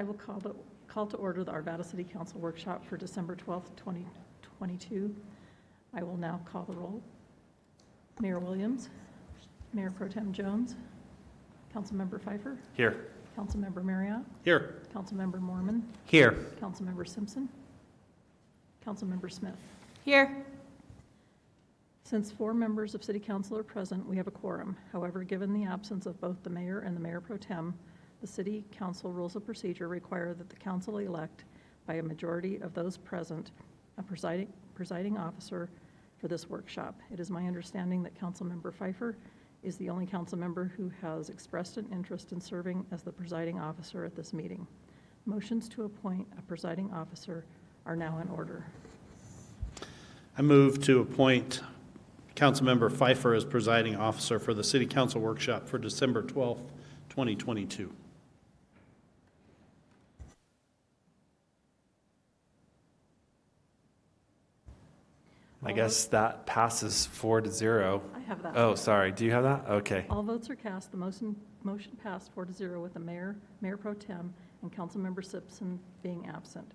I will call to order the Arvada City Council workshop for December 12th, 2022. I will now call the roll. Mayor Williams, Mayor Pro Tem Jones, Councilmember Pfeiffer. Here. Councilmember Marriott. Here. Councilmember Mormon. Here. Councilmember Simpson. Councilmember Smith. Here. Since 4 members of City Council are present, we have a quorum. However, given the absence of both the mayor and the mayor pro tem, the City Council rules of procedure require that the council elect by a majority of those present a presiding officer for this workshop. It is my understanding that Councilmember Pfeiffer is the only council member who has expressed an interest in serving as the presiding officer at this meeting. Motions to appoint a presiding officer are now in order. I move to appoint Councilmember Pfeiffer as presiding officer for the City Council workshop for December 12th, 2022. I guess that passes 4-0. I have that. Oh, sorry. Do you have that? Okay. All votes are cast. The motion passed 4-0 with the mayor, mayor pro tem, and Councilmember Simpson being absent.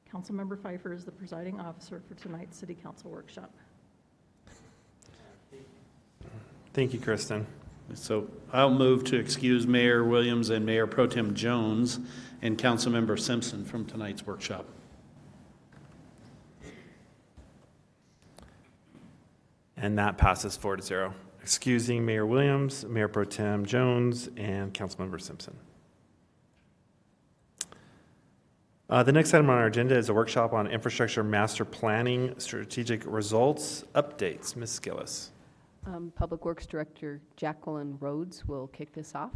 Councilmember Pfeiffer is the presiding officer for tonight's City Council workshop. Thank you, Kristen. So I'll move to excuse Mayor Williams and Mayor Pro Tem Jones and Councilmember Simpson from tonight's workshop. And that passes 4-0. Excusing Mayor Williams, Mayor Pro Tem Jones, and Councilmember Simpson. The next item on our agenda is a workshop on infrastructure master planning, strategic results, updates. Ms. Gillis. Public Works Director Jacqueline Rhodes will kick this off.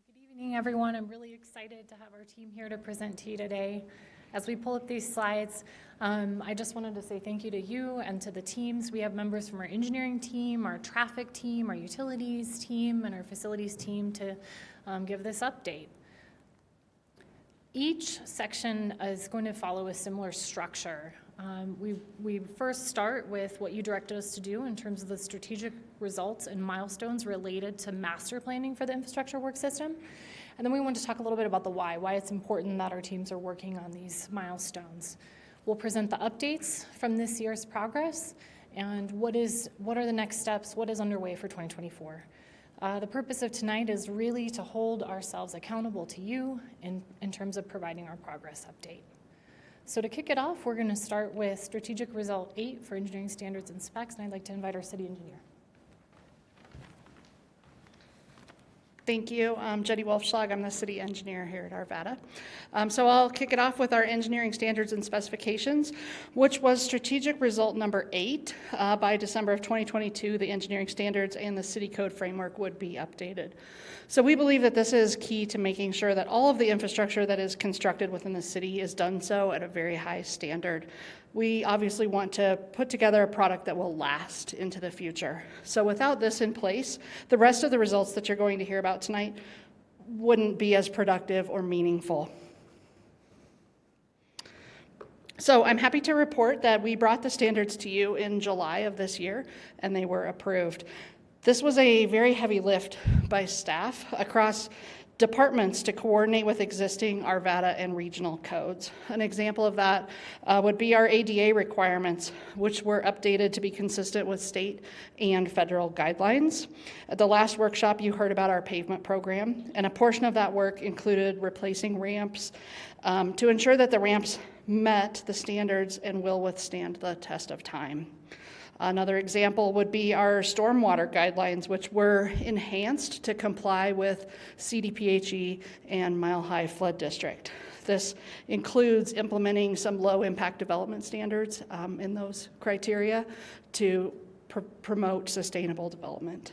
Good evening, everyone. I'm really excited to have our team here to present to you today. As we pull up these slides, I just wanted to say thank you to you and to the teams. We have members from our engineering team, our traffic team, our utilities team, and our facilities team to give this update. Each section is going to follow a similar structure. We first start with what you directed us to do in terms of the strategic results and milestones related to master planning for the infrastructure work system. And then we want to talk a little bit about the why it's important that our teams are working on these milestones. We'll present the updates from this year's progress and what are the next steps, what is underway for 2024. The purpose of tonight is really to hold ourselves accountable to you in terms of providing our progress update. So to kick it off, we're going to start with Strategic Result 8 for Engineering Standards and Specs, and I'd like to invite our city engineer. Thank you. I'm Jenny Wolfschlag. I'm the city engineer here at Arvada. So I'll kick it off with our engineering standards and specifications, which was strategic result number 8. By December of 2022, the engineering standards and the city code framework would be updated. So we believe that this is key to making sure that all of the infrastructure that is constructed within the city is done so at a very high standard. We obviously want to put together a product that will last into the future. So without this in place, the rest of the results that you're going to hear about tonight wouldn't be as productive or meaningful. So I'm happy to report that we brought the standards to you in July of this year, and they were approved. This was a very heavy lift by staff across departments to coordinate with existing Arvada and regional codes. An example of that would be our ADA requirements, which were updated to be consistent with state and federal guidelines. At the last workshop, you heard about our pavement program, and a portion of that work included replacing ramps to ensure that the ramps met the standards and will withstand the test of time. Another example would be our stormwater guidelines, which were enhanced to comply with CDPHE and Mile High Flood District. This includes implementing some low impact development standards in those criteria to promote sustainable development.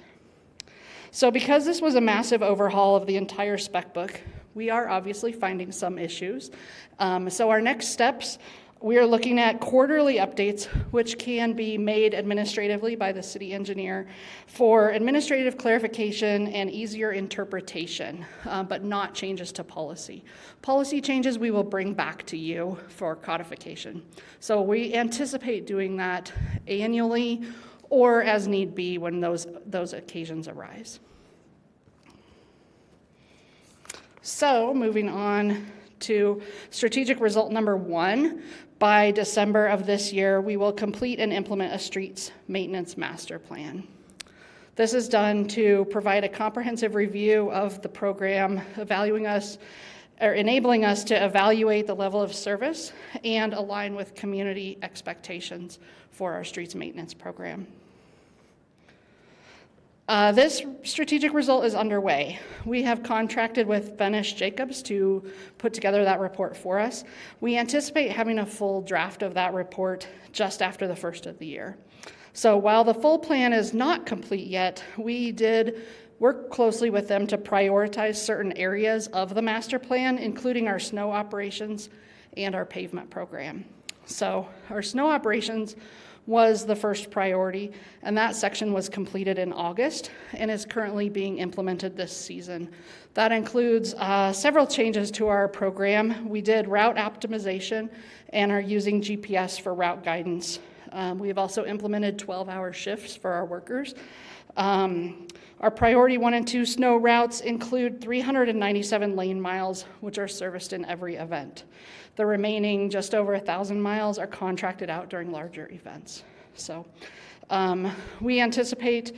So because this was a massive overhaul of the entire spec book, we are obviously finding some issues. So our next steps, we are looking at quarterly updates, which can be made administratively by the city engineer for administrative clarification and easier interpretation, but not changes to policy. Policy changes we will bring back to you for codification. So we anticipate doing that annually or as need be when those occasions arise. So moving on to strategic result number 1, by December of this year, we will complete and implement a streets maintenance master plan. This is done to provide a comprehensive review of the program, enabling us to evaluate the level of service and align with community expectations for our streets maintenance program. This strategic result is underway. We have contracted with Benesch Jacobs to put together that report for us. We anticipate having a full draft of that report just after the first of the year. So while the full plan is not complete yet, we did work closely with them to prioritize certain areas of the master plan, including our snow operations and our pavement program. So our snow operations was the first priority, and that section was completed in August and is currently being implemented this season. That includes several changes to our program. We did route optimization and are using GPS for route guidance. We have also implemented 12-hour shifts for our workers. Our priority 1 and 2 snow routes include 397 lane miles, which are serviced in every event. The remaining just over 1,000 miles are contracted out during larger events. So we anticipate,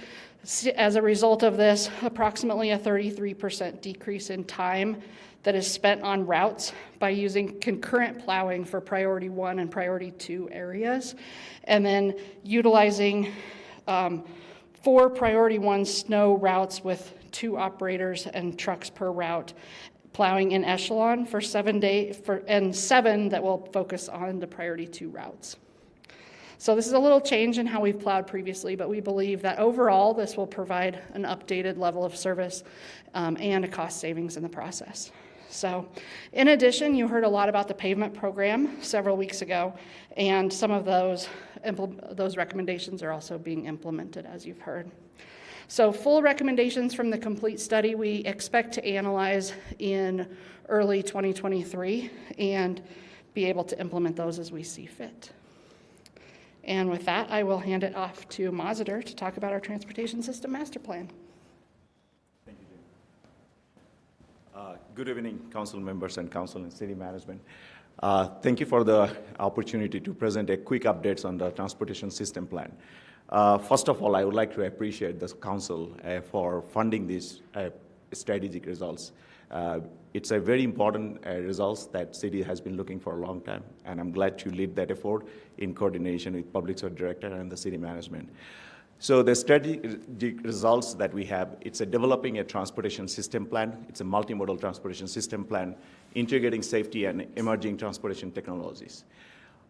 as a result of this, approximately a 33% decrease in time that is spent on routes by using concurrent plowing for priority 1 and priority 2 areas, and then utilizing 4 priority 1 snow routes with 2 operators and trucks per route, plowing in echelon for 7 days, and 7 that will focus on the priority 2 routes. So this is a little change in how we've plowed previously, but we believe that overall this will provide an updated level of service and a cost savings in the process. So in addition, you heard a lot about the pavement program several weeks ago, and some of those recommendations are also being implemented, as you've heard. So full recommendations from the complete study we expect to analyze in early 2023 and be able to implement those as we see fit. And with that, I will hand it off to Mazadar to talk about our transportation system master plan. Good evening, council members and council and city management. Thank you for the opportunity to present a quick updates on the transportation system plan. First of all, I would like to appreciate the council for funding these strategic results. It's a very important results that city has been looking for a long time, and I'm glad to lead that effort in coordination with Public Service Director and the city management. So the strategic results that we have, it's a developing a transportation system plan. It's a multimodal transportation system plan, integrating safety and emerging transportation technologies.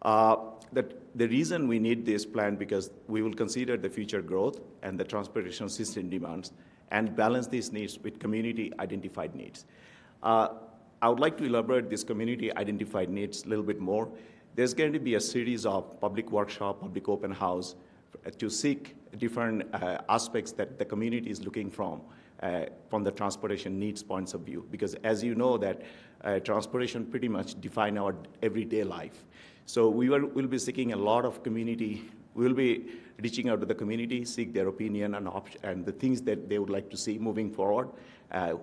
The reason we need this plan because we will consider the future growth and the transportation system demands and balance these needs with community identified needs. I would like to elaborate this community identified needs a little bit more. There's going to be a series of public workshop, public open house to seek different aspects that the community is looking from the transportation needs points of view. Because as you know that transportation pretty much define our everyday life. So we'll be seeking a lot of community. We'll be reaching out to the community, seek their opinion and the things that they would like to see moving forward.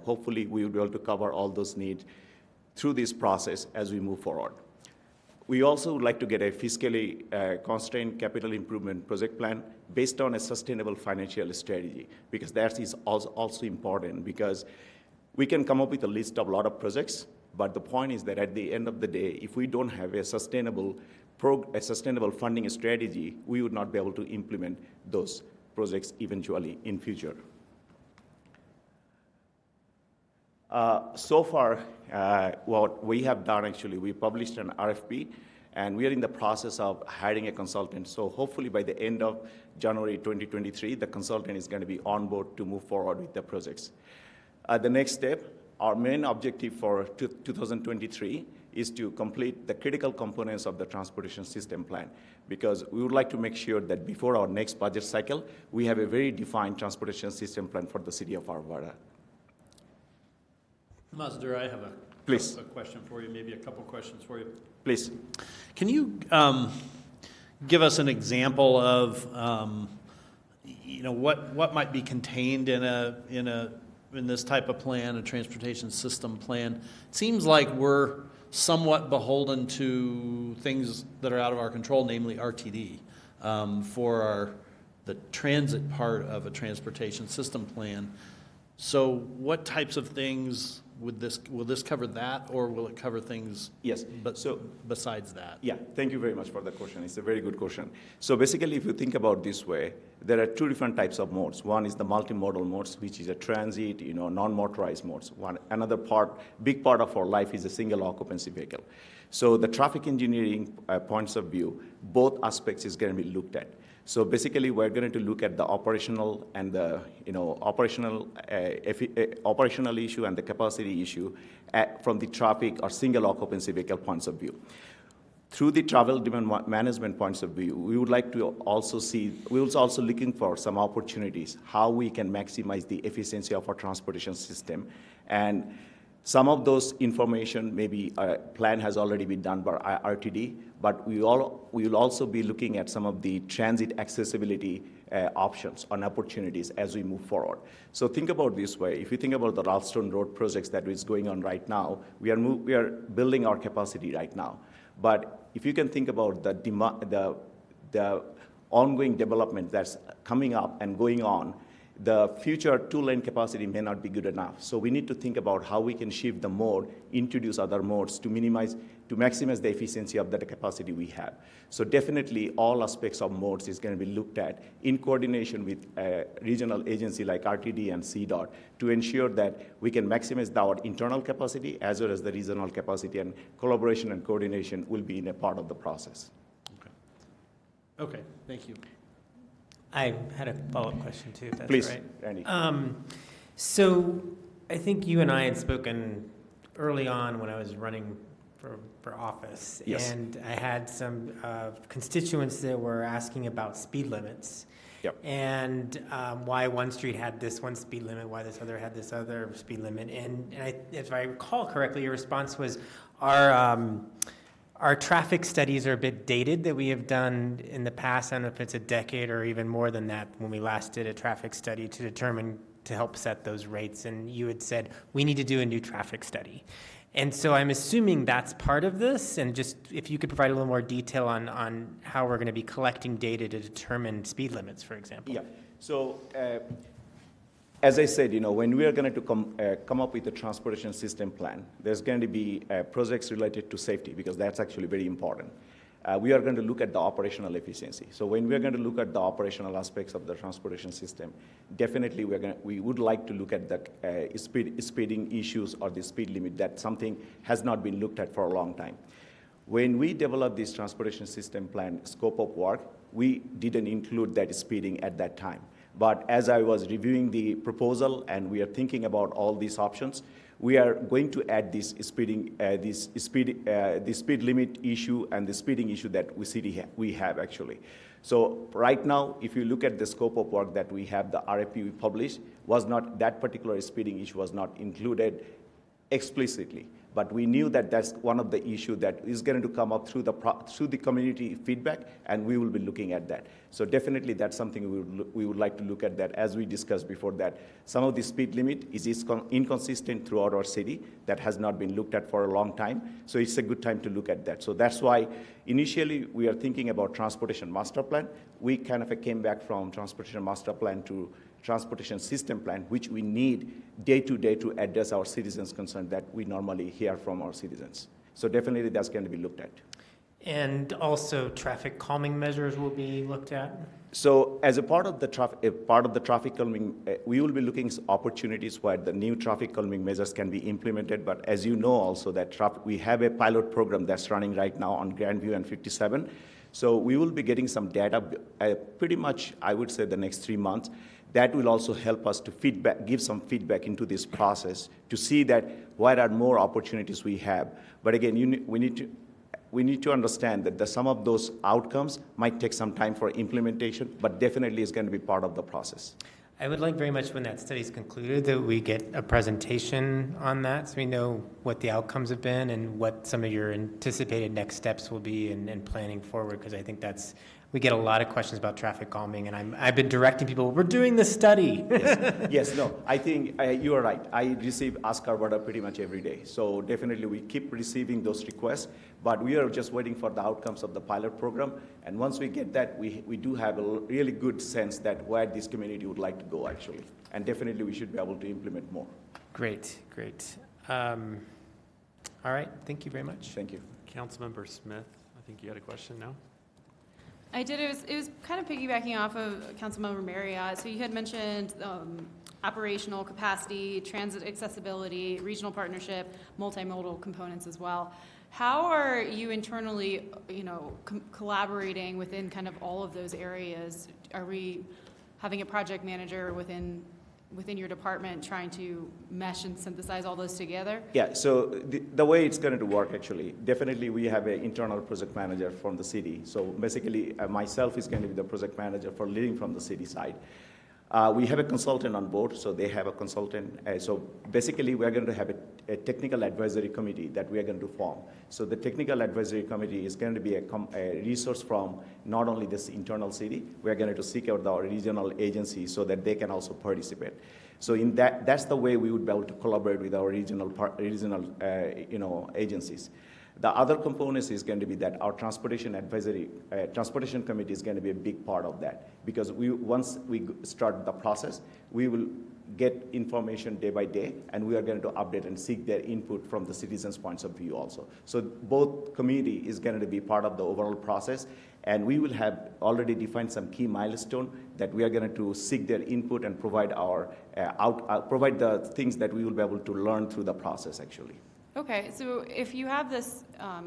Hopefully we will be able to cover all those needs through this process as we move forward. We also would like to get a fiscally constrained capital improvement project plan based on a sustainable financial strategy, because that is also important, because we can come up with a list of a lot of projects, but the point is that at the end of the day, if we don't have a sustainable funding strategy, we would not be able to implement those projects eventually in future. So far, what we have done actually, we published an RFP, and we are in the process of hiring a consultant. So hopefully by the end of January 2023, the consultant is going to be on board to move forward with the projects. The next step, our main objective for 2023 is to complete the critical components of the transportation system plan, because we would like to make sure that before our next budget cycle, we have a very defined transportation system plan for the city of Arvada. Mazadar, I have a question for you, maybe a couple questions for you. Please. Can you give us an example of what might be contained in a in this type of plan, a transportation system plan, it seems like we're somewhat beholden to things that are out of our control, namely RTD, for the transit part of a transportation system plan. So what types of things will this cover that, or will it cover things? Yes. But besides that? Yeah, thank you very much for the question. It's a very good question. So basically, if you think about this way, there are two different types of modes. One is the multimodal modes, which is a transit, non-motorized modes. Another big part of our life is a single occupancy vehicle. So the traffic engineering points of view, both aspects is going to be looked at. So basically, we're going to look at the operational and the operational issue and the capacity issue from the traffic or single occupancy vehicle points of view. Through the travel demand management points of view, we would like to also we will also looking for some opportunities how we can maximize the efficiency of our transportation system. And some of those information, maybe a plan has already been done by RTD, but we will also be looking at some of the transit accessibility options and opportunities as we move forward. So think about this way. If you think about the Ralston Road projects that is going on right now, we are building our capacity right now. But if you can think about the ongoing development that's coming up and going on, the future two-lane capacity may not be good enough. So we need to think about how we can shift the mode, introduce other modes to maximize the efficiency of the capacity we have. So definitely all aspects of modes is going to be looked at in coordination with a regional agency like RTD and CDOT to ensure that we can maximize our internal capacity as well as the regional capacity, and collaboration and coordination will be in a part of the process. Okay, thank you. I had a follow-up question too, if that's Please, right. Randy. So I think you and I had spoken early on when I was running for office. Yes. And I had some constituents that were asking about speed limits. Yep. And why one street had this one speed limit, why this other had this other speed limit. And if I recall correctly, your response was our traffic studies are a bit dated that we have done in the past. I don't know if it's a decade or even more than that when we last did a traffic study to help set those rates. And you had said, we need to do a new traffic study. And so I'm assuming that's part of this. And just if you could provide a little more detail on how we're going to be collecting data to determine speed limits, for example. Yeah. So as I said, when we are going to come up with a transportation system plan, there's going to be projects related to safety, because that's actually very important. We are going to look at the operational efficiency. So when we are going to look at the operational aspects of the transportation system, definitely we would like to look at the speeding issues or the speed limit. That something has not been looked at for a long time. When we developed this transportation system plan scope of work, we didn't include that speeding at that time. But as I was reviewing the proposal and we are thinking about all these options, we are going to add this the speed limit issue and the speeding issue that we have actually. So right now, if you look at the scope of work that we have, the RFP we published that particular speeding issue was not included explicitly. But we knew that that's one of the issues that is going to come up through the community feedback, and we will be looking at that. So definitely that's something we would like to look at that. As we discussed before, that some of the speed limit is inconsistent throughout our city. That has not been looked at for a long time. So it's a good time to look at that. So that's why initially we are thinking about transportation master plan. We kind of came back from transportation master plan to transportation system plan, which we need day to day to address our citizens' concern that we normally hear from our citizens. So definitely that's going to be looked at. And also traffic calming measures will be looked at? So as a part of the traffic calming, we will be looking at opportunities where the new traffic calming measures can be implemented. But as you know also that we have a pilot program that's running right now on Grandview and 57. So we will be getting some data pretty much, I would say, the next 3 months. That will also help us to give some feedback into this process to see that what are more opportunities we have. But again, we need to understand that some of those outcomes might take some time for implementation, but definitely is going to be part of the process. I would like very much when that study's concluded that we get a presentation on that so we know what the outcomes have been and what some of your anticipated next steps will be in planning forward, because I think that's we get a lot of questions about traffic calming, and I've been directing people, we're doing this study. Yes, no, I think you are right. I receive Ask Arvada pretty much every day. So definitely we keep receiving those requests, but we are just waiting for the outcomes of the pilot program. And once we get that, we do have a really good sense that where this community would like to go, actually. And definitely we should be able to implement more. Great, great. All right, thank you very much. Thank you. Councilmember Smith, I think you had a question now? I did. It was kind of piggybacking off of Councilmember Marriott. So you had mentioned operational capacity, transit accessibility, regional partnership, multimodal components as well. How are you internally, collaborating within kind of all of those areas? Are we having a project manager within your department trying to mesh and synthesize all those together? Yeah, so the way it's going to work, actually, definitely we have an internal project manager from the city. So basically, myself is going to be the project manager for leading from the city side. We have a consultant on board, so they have a consultant. So basically, we are going to have a technical advisory committee that we are going to form. So the technical advisory committee is going to be a resource from not only this internal city, we are going to seek out our regional agencies so that they can also participate. So in that's the way we would be able to collaborate with our regional agencies. The other components is going to be that our transportation committee is going to be a big part of that, because once we start the process, we will get information day by day, and we are going to update and seek their input from the citizens' points of view also. So both committee is going to be part of the overall process, and we will have already defined some key milestone that we are going to seek their input and provide provide the things that we will be able to learn through the process, actually. Okay, so if you have this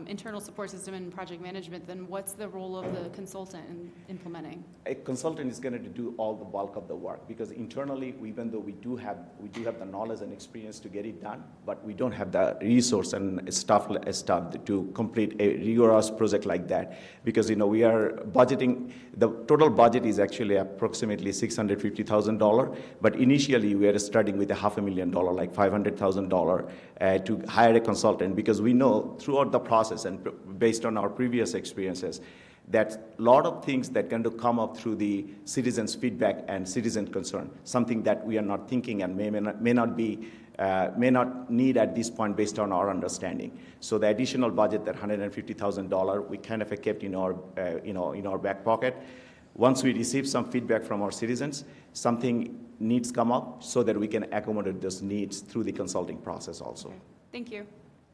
internal support system in project management, then what's the role of the consultant in implementing? A consultant is going to do all the bulk of the work, because internally, even though we do have the knowledge and experience to get it done, but we don't have the resource and staff to complete a rigorous project like that, because we are budgeting. The total budget is actually approximately $650,000, but initially we are starting with $500,000, like $500,000, to hire a consultant, because we know throughout the process and based on our previous experiences that a lot of things that can come up through the citizens' feedback and citizen concern, something that we are not thinking and may not need at this point based on our understanding. So the additional budget, that $150,000, we kind of kept in our in our back pocket. Once we receive some feedback from our citizens, something needs come up so that we can accommodate those needs through the consulting process also. Okay. Thank you.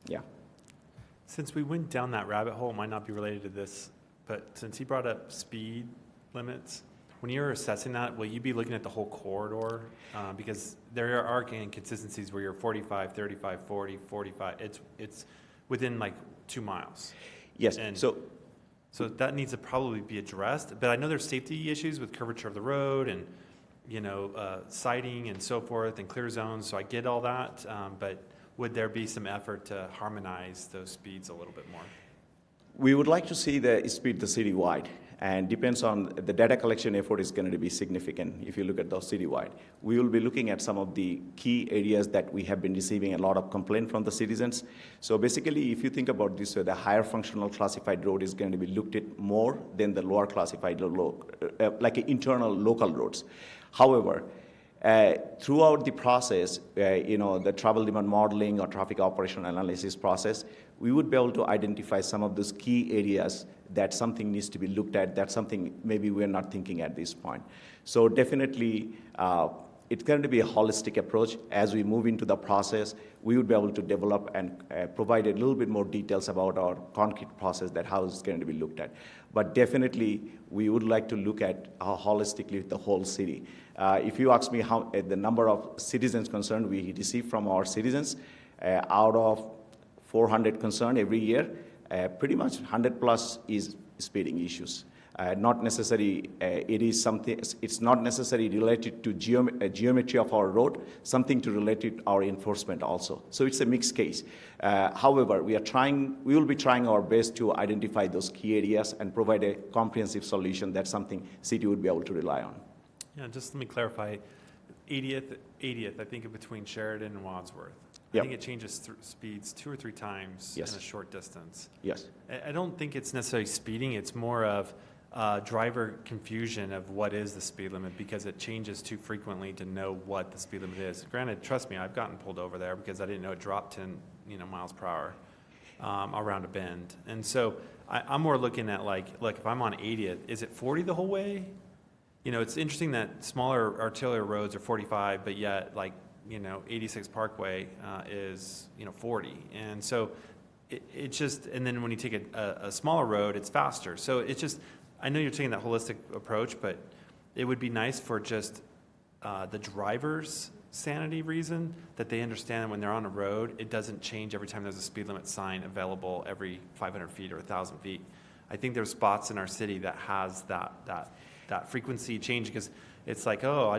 Yeah. Since we went down that rabbit hole, it might not be related to this, but since he brought up speed limits, when you're assessing that, will you be looking at the whole corridor? Because there are inconsistencies where you're 45, 35, 40, 45. It's within like 2 miles. Yes. And so that needs to probably be addressed. But I know there's safety issues with curvature of the road and sighting and so forth and clear zones. So I get all that, but would there be some effort to harmonize those speeds a little bit more? We would like to see the speed the citywide, and depends on the data collection effort is going to be significant if you look at those citywide. We will be looking at some of the key areas that we have been receiving a lot of complaint from the citizens. So basically, if you think about this, the higher functional classified road is going to be looked at more than the lower classified like internal local roads. However, throughout the process, the travel demand modeling or traffic operation analysis process, we would be able to identify some of those key areas that something needs to be looked at, that's something maybe we're not thinking at this point. So definitely, it's going to be a holistic approach. As we move into the process, we would be able to develop and provide a little bit more details about our concrete process, that how it's going to be looked at. But definitely, we would like to look at how holistically the whole city. If you ask me how the number of citizens concerned we receive from our citizens, out of 400 concerned every year, pretty much 100 plus is speeding issues. Not necessarily, it's not necessarily related to geometry of our road, something to relate to our enforcement also. So it's a mixed case. However, we will be trying our best to identify those key areas and provide a comprehensive solution that's something city would be able to rely on. Yeah, just let me clarify. 80th, I think between Sheridan and Wadsworth. Yep. I think it changes speeds 2 or 3 times Yes. in a short distance. Yes. I don't think it's necessarily speeding. It's more of driver confusion of what is the speed limit because it changes too frequently to know what the speed limit is. Granted, trust me, I've gotten pulled over there because I didn't know it dropped 10, miles per hour around a bend. And so I'm more looking at like, look, if I'm on 80th, is it 40 the whole way? It's interesting that smaller arterial roads are 45, but yet 86 Parkway is, 40. And so it just, and then when you take a smaller road, it's faster. So it's just, I know you're taking that holistic approach, but it would be nice for just the driver's sanity reason that they understand that when they're on a road, it doesn't change every time there's a speed limit sign available every 500 feet or 1,000 feet. I think there's spots in our city that has that frequency change because it's like, oh,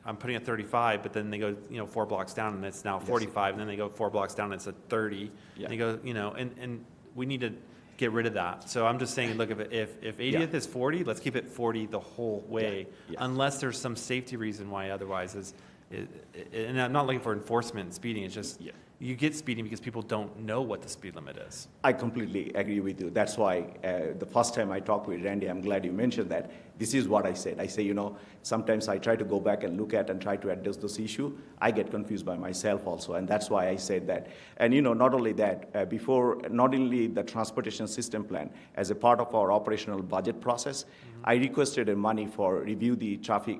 I'm putting at 35, but then they go, 4 blocks down and it's now 45, and then they go 4 blocks down and it's at 30. Yeah. And they go, and we need to get rid of that. So I'm just saying, look, if 80th is 40, let's keep it 40 the whole way, unless there's some safety reason why otherwise and I'm not looking for enforcement and speeding, it's just, you get speeding because people don't know what the speed limit is. I completely agree with you. That's why the first time I talked with Randy, I'm glad you mentioned that. This is what I said. I say, sometimes I try to go back and look at and try to address this issue. I get confused by myself also, and that's why I said that. And not only that, not only the transportation system plan, as a part of our operational budget process, I requested money for review the traffic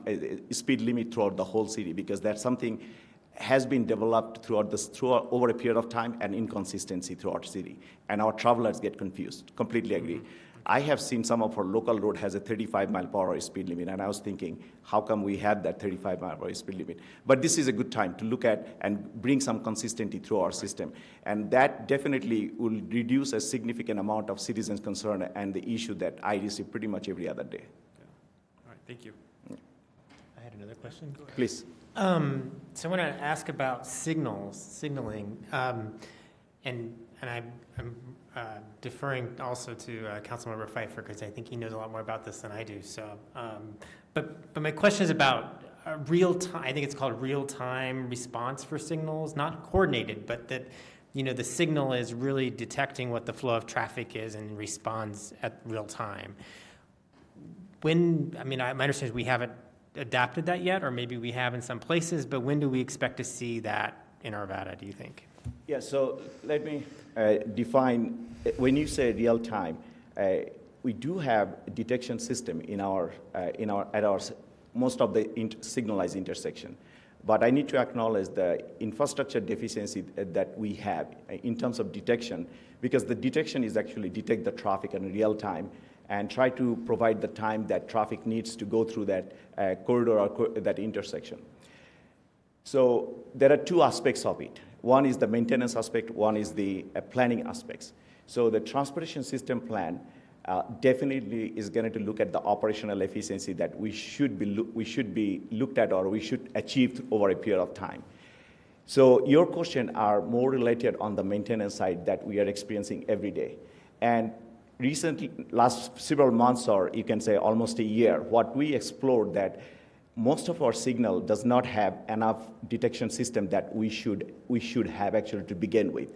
speed limit throughout the whole city because that's something has been developed throughout over a period of time and inconsistency throughout the city. And our travelers get confused. Completely agree. I have seen some of our local road has a 35 mile per hour speed limit, and I was thinking, how come we have that 35 mile per hour speed limit? But this is a good time to look at and bring some consistency through our system. And that definitely will reduce a significant amount of citizens' concern and the issue that I receive pretty much every other day. All right, thank you. I had another question. Please. So I want to ask about signaling, and I'm deferring also to Councilmember Pfeiffer because I think he knows a lot more about this than I do. So, but my question is about real time. I think it's called real time response for signals, not coordinated, but that the signal is really detecting what the flow of traffic is and responds at real time. My understanding is we haven't adapted that yet, or maybe we have in some places, but when do we expect to see that in Arvada, do you think? Yeah, so let me define, when you say real time, we do have a detection system at our most of the signalized intersection. But I need to acknowledge the infrastructure deficiency that we have in terms of detection, because the detection is actually detect the traffic in real time and try to provide the time that traffic needs to go through that corridor or that intersection. So there are two aspects of it. One is the maintenance aspect, one is the planning aspects. So the transportation system plan definitely is going to look at the operational efficiency that we should be looked at or we should achieve over a period of time. So your question are more related on the maintenance side that we are experiencing every day. And recently, last several months, or you can say almost a year, what we explored that most of our signal does not have enough detection system that we should have actually to begin with.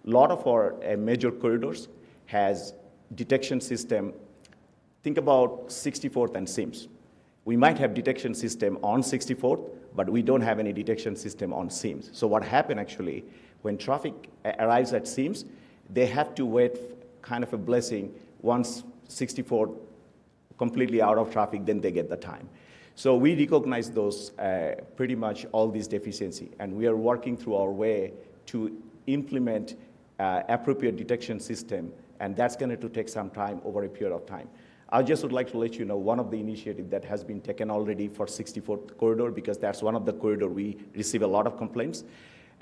A lot of our major corridors has detection system. Think about 64th and Sims. We might have detection system on 64th, but we don't have any detection system on Sims. So what happened actually, when traffic arrives at Sims, they have to wait kind of a blessing once 64th completely out of traffic, then they get the time. So we recognize those pretty much all these deficiency, and we are working through our way to implement appropriate detection system, and that's going to take some time over a period of time. I just would like to let you know one of the initiatives that has been taken already for 64th corridor, because that's one of the corridor we receive a lot of complaints.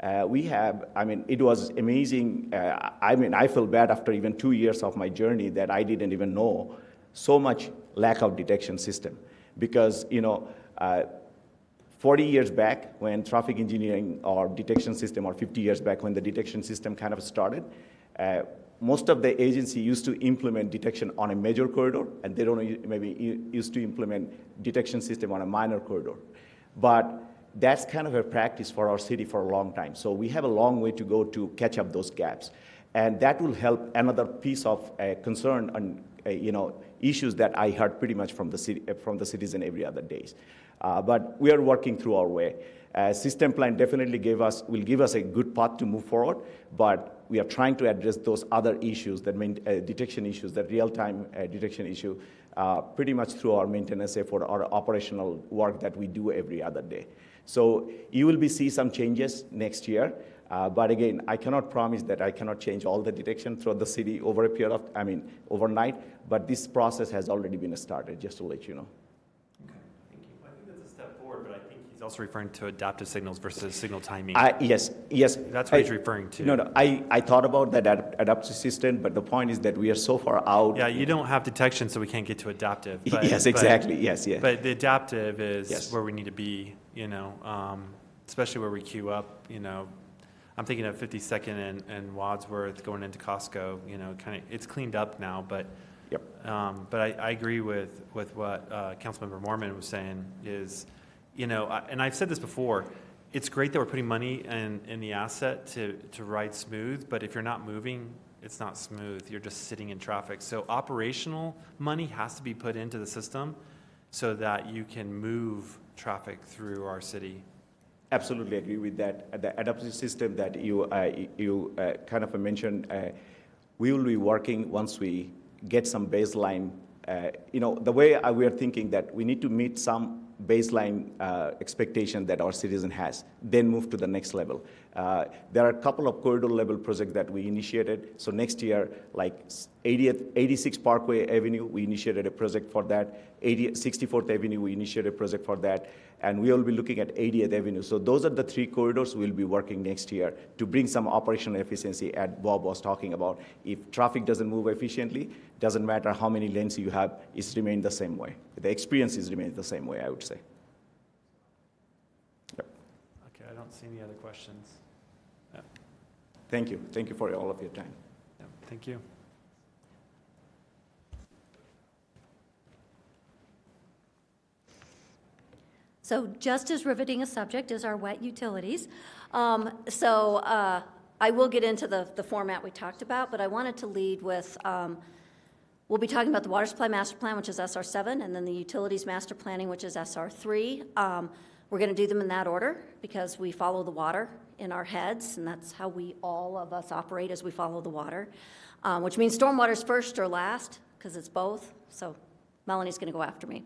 It was amazing. I feel bad after even 2 years of my journey that I didn't even know so much lack of detection system. Because, 40 years back when traffic engineering or detection system, or 50 years back when the detection system kind of started, most of the agency used to implement detection on a major corridor, and they don't maybe used to implement detection system on a minor corridor. But that's kind of a practice for our city for a long time. So we have a long way to go to catch up those gaps. And that will help another piece of concern on issues that I heard pretty much from the citizen every other days. But we are working through our way. System plan definitely will give us a good path to move forward, but we are trying to address those other issues, that detection issues, that real-time detection issue, pretty much through our maintenance effort, our operational work that we do every other day. So you will see some changes next year. But again, I cannot promise that I cannot change all the detection throughout the city over a period of, overnight, but this process has already been started, just to let you know. Okay, thank you. I think that's a step forward, but I think he's also referring to adaptive signals versus signal timing. Yes. That's what he's referring to. No, I thought about that adaptive system, but the point is that we are so far out. Yeah, you don't have detection, so we can't get to adaptive. But, yes, exactly, yes. But the adaptive is Yes. where we need to be, especially where we queue up, I'm thinking of 52nd and Wadsworth going into Costco, it's cleaned up now, but Yep. but I agree with what Councilmember Mormon was saying is, and I've said this before, it's great that we're putting money in the asset to ride smooth, but if you're not moving, it's not smooth. You're just sitting in traffic. So operational money has to be put into the system so that you can move traffic through our city. Absolutely agree with that. The adaptive system that you kind of mentioned, we will be working once we get some baseline. The way we are thinking that we need to meet some baseline expectation that our citizen has, then move to the next level. There are a couple of corridor level projects that we initiated. So next year, like 86 Parkway Avenue, we initiated a project for that. 64th Avenue, we initiated a project for that. And we will be looking at 80th Avenue. So those are the three corridors we'll be working next year to bring some operational efficiency, as Bob was talking about. If traffic doesn't move efficiently, doesn't matter how many lanes you have, it's remained the same way. The experience is remained the same way, I would say. Yep. Okay, I don't see any other questions. Thank you. Thank you for all of your time. Yeah, thank you. So just as riveting a subject is our wet utilities. I will get into the format we talked about, but I wanted to lead with, we'll be talking about the Water Supply Master Plan, which is SR7, and then the Utilities Master Planning, which is SR3. We're going to do them in that order because we follow the water in our heads, and that's how all of us operate as we follow the water, which means stormwater's first or last because it's both. So Melanie's going to go after me.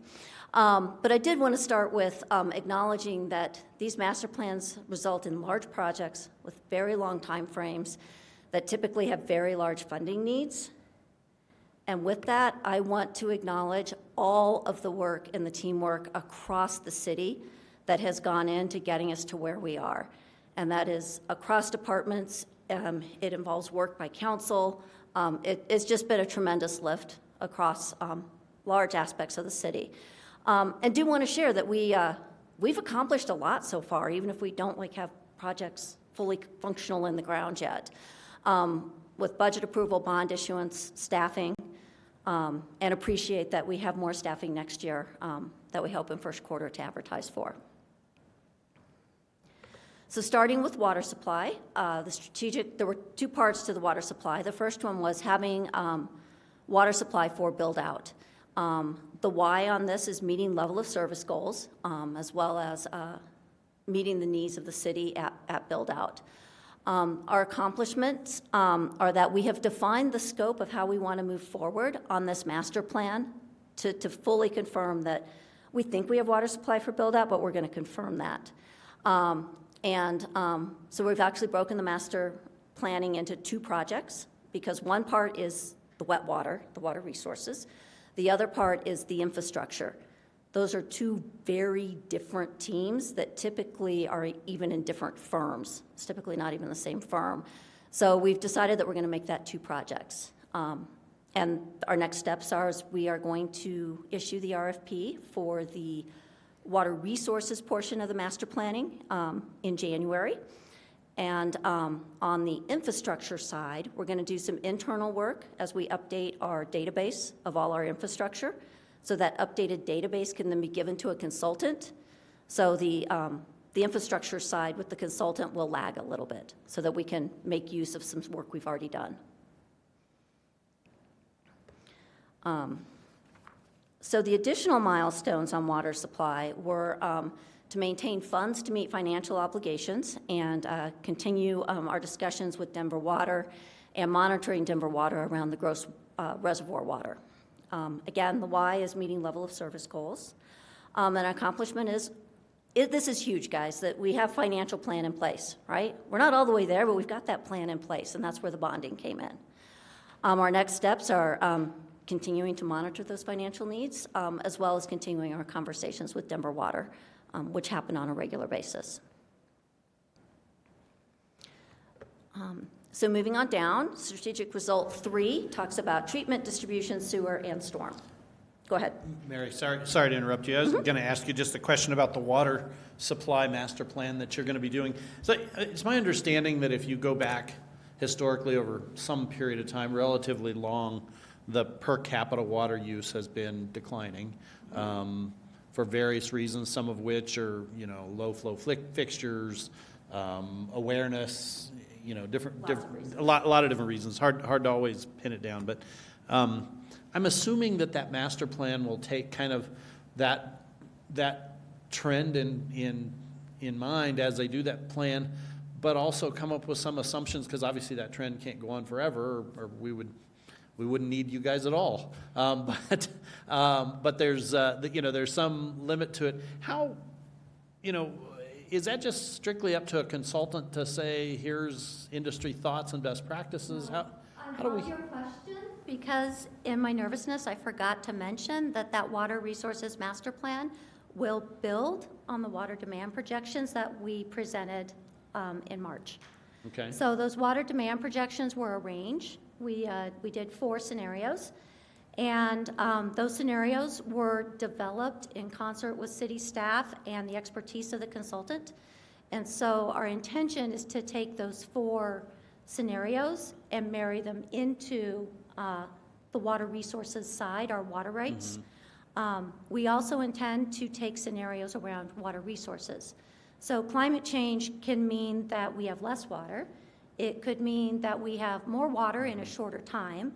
But I did want to start with acknowledging that these master plans result in large projects with very long time frames that typically have very large funding needs. And with that, I want to acknowledge all of the work and the teamwork across the city that has gone into getting us to where we are. And that is across departments. It involves work by council. It's just been a tremendous lift across large aspects of the city. And do want to share that we've accomplished a lot so far, even if we don't have projects fully functional in the ground yet. With budget approval, bond issuance, staffing, and appreciate that we have more staffing next year that we hope in first quarter to advertise for. So starting with water supply, there were two parts to the water supply. The first one was having water supply for build out. The why on this is meeting level of service goals, as well as meeting the needs of the city at build out. Our accomplishments are that we have defined the scope of how we want to move forward on this master plan to fully confirm that we think we have water supply for build out, but we're going to confirm that. So we've actually broken the master planning into two projects because one part is the wet water, the water resources. The other part is the infrastructure. Those are two very different teams that typically are even in different firms. It's typically not even the same firm. So we've decided that we're going to make that two projects. And our next steps are we are going to issue the RFP for the water resources portion of the master planning in January. And on the infrastructure side, we're going to do some internal work as we update our database of all our infrastructure. So that updated database can then be given to a consultant. So the the infrastructure side with the consultant will lag a little bit so that we can make use of some work we've already done. So the additional milestones on water supply were to maintain funds to meet financial obligations and continue our discussions with Denver Water and monitoring Denver Water around the gross reservoir water. Again, the why is meeting level of service goals. And accomplishment is, this is huge, guys, that we have financial plan in place, right? We're not all the way there, but we've got that plan in place, and that's where the bonding came in. Our next steps are continuing to monitor those financial needs, as well as continuing our conversations with Denver Water, which happen on a regular basis. So moving on down, strategic result 3 talks about treatment, distribution, sewer, and storm. Go ahead. Mary, sorry to interrupt you. I was going to ask you just a question about the water supply master plan that you're going to be doing. So it's my understanding that if you go back historically over some period of time, relatively long, the per capita water use has been declining for various reasons, some of which are, low flow fixtures, awareness, a lot of different reasons. Hard to always pin it down, but I'm assuming that master plan will take kind of that trend in mind as they do that plan, but also come up with some assumptions, because obviously that trend can't go on forever, or we wouldn't need you guys at all. But there's there's some limit to it. How, is that just strictly up to a consultant to say, here's industry thoughts and best practices? How do we? Your question, because in my nervousness, I forgot to mention that water resources master plan will build on the water demand projections that we presented in March. Okay. So those water demand projections were a range. We did 4 scenarios, and those scenarios were developed in concert with city staff and the expertise of the consultant. And so our intention is to take those 4 scenarios and marry them into the water resources side, our water rights. We also intend to take scenarios around water resources. So climate change can mean that we have less water. It could mean that we have more water in a shorter time.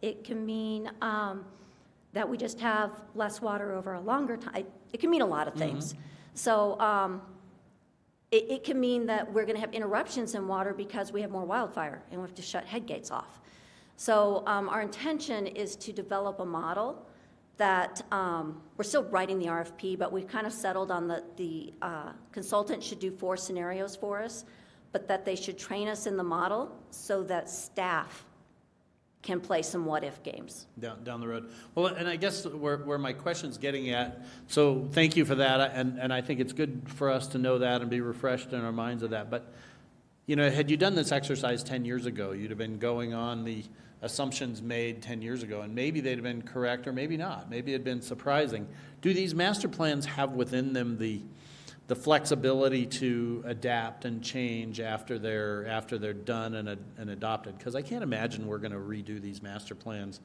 It can mean that we just have less water over a longer time. It can mean a lot of things. So it can mean that we're going to have interruptions in water because we have more wildfire and we have to shut headgates off. So our intention is to develop a model that we're still writing the RFP, but we've kind of settled on the consultant should do 4 scenarios for us, but that they should train us in the model so that staff can play some what-if games. Down the road. Well, and I guess where my question's getting at, so thank you for that, and I think it's good for us to know that and be refreshed in our minds of that. But, had you done this exercise 10 years ago, you'd have been going on the assumptions made 10 years ago, and maybe they'd have been correct or maybe not. Maybe it'd been surprising. Do these master plans have within them the flexibility to adapt and change after they're done and adopted? Because I can't imagine we're going to redo these master plans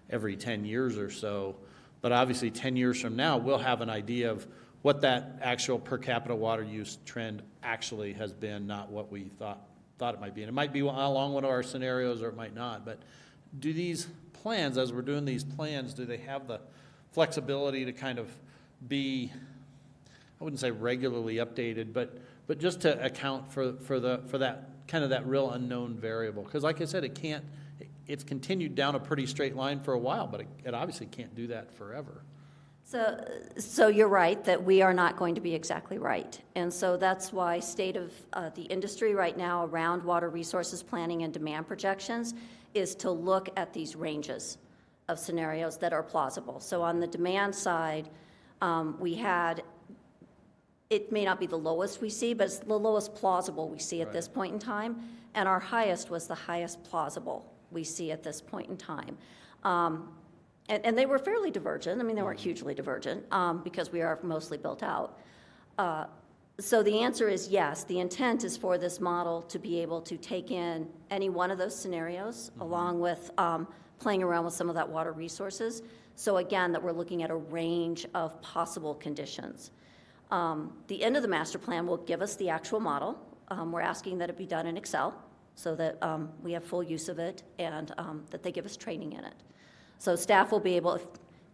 every 10 years or so. But obviously 10 years from now, we'll have an idea of what that actual per capita water use trend actually has been, not what we thought it might be. And it might be along one of our scenarios or it might not. But do these plans, as we're doing these plans, do they have the flexibility to kind of be, I wouldn't say regularly updated, but just to account for that kind of that real unknown variable? Because like I said, it's continued down a pretty straight line for a while, but it obviously can't do that forever. So you're right that we are not going to be exactly right. And so that's why state of the industry right now around water resources planning and demand projections is to look at these ranges of scenarios that are plausible. So on the demand side, we had, it may not be the lowest we see, but it's the lowest plausible we see at this point in time. And our highest was the highest plausible we see at this point in time. And they were fairly divergent. I mean, they weren't hugely divergent because we are mostly built out. So the answer is yes. The intent is for this model to be able to take in any one of those scenarios along with playing around with some of that water resources. So again, that we're looking at a range of possible conditions. The end of the master plan will give us the actual model. We're asking that it be done in Excel so that we have full use of it and that they give us training in it. So staff will be able,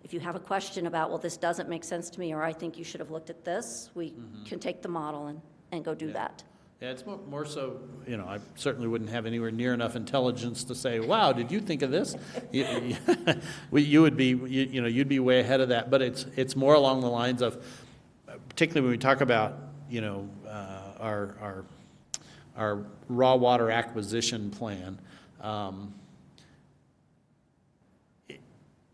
if you have a question about, well, this doesn't make sense to me, or I think you should have looked at this, we can take the model and go do that. Yeah, it's more so, you know, I certainly wouldn't have anywhere near enough intelligence to say, wow, did you think of this? You would be, you know, you'd be way ahead of that, but it's more along the lines of, particularly when we talk about, you know, our raw water acquisition plan.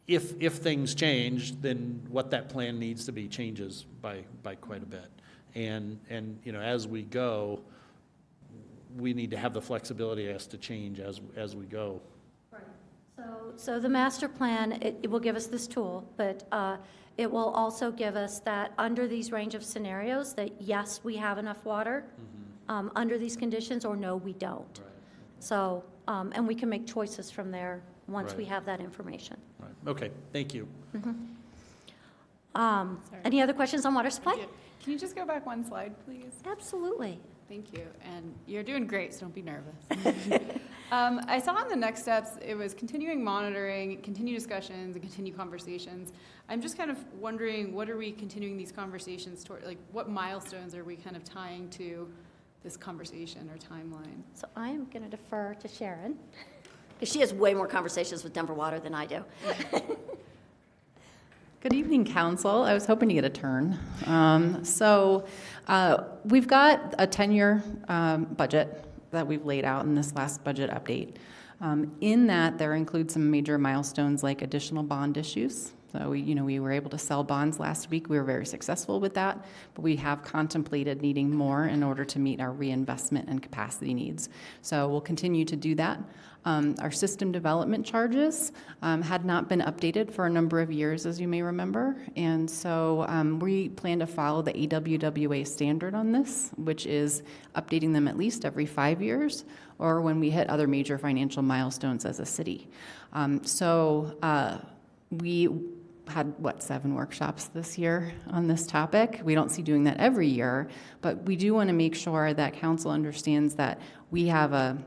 If things change, then what that plan needs to be changes by quite a bit. And you know, as we go, we need to have the flexibility as to change as we go. Right. So the master plan, it will give us this tool, but it will also give us that under these range of scenarios, that yes, we have enough water under these conditions, or no, we don't. Right. So, and we can make choices from there once we Right. have that information. Right. Okay, thank you. Any other questions on water supply? Can you just go back one slide, please? Absolutely. Thank you, and you're doing great, so don't be nervous. I saw on the next steps, it was continuing monitoring, continue discussions, and continue conversations. I'm just kind of wondering, what are we continuing these conversations toward? Like, what milestones are we kind of tying to this conversation or timeline? So I am going to defer to Sharon, because she has way more conversations with Denver Water than I do. Good evening, Council. I was hoping to get a turn. We've got a 10-year budget that we've laid out in this last budget update. In that, there includes some major milestones like additional bond issues. So we were able to sell bonds last week. We were very successful with that, but we have contemplated needing more in order to meet our reinvestment and capacity needs. So we'll continue to do that. Our system development charges had not been updated for a number of years, as you may remember. And so we plan to follow the AWWA standard on this, which is updating them at least every 5 years, or when we hit other major financial milestones as a city. We had, 7 workshops this year on this topic. We don't see doing that every year, but we do want to make sure that council understands that we have a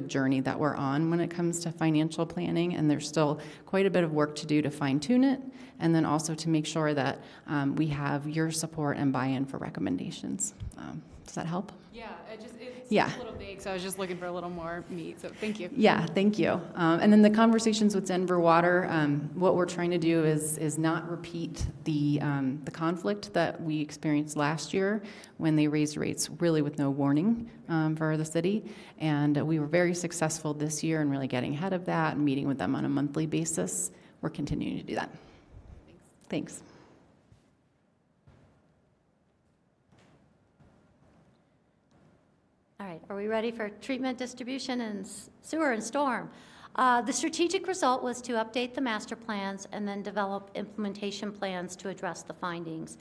journey that we're on when it comes to financial planning, and there's still quite a bit of work to do to fine-tune it, and then also to make sure that we have your support and buy-in for recommendations. Does that help? Yeah, it's Yeah. a little vague, so I was just looking for a little more meat, so thank you. Yeah, thank you. And then the conversations with Denver Water, what we're trying to do is not repeat the conflict that we experienced last year when they raised rates really with no warning for the city. And we were very successful this year in really getting ahead of that and meeting with them on a monthly basis. We're continuing to do that. Thanks. All right, are we ready for treatment, distribution, and sewer and storm? The strategic result was to update the master plans and then develop implementation plans to address the findings.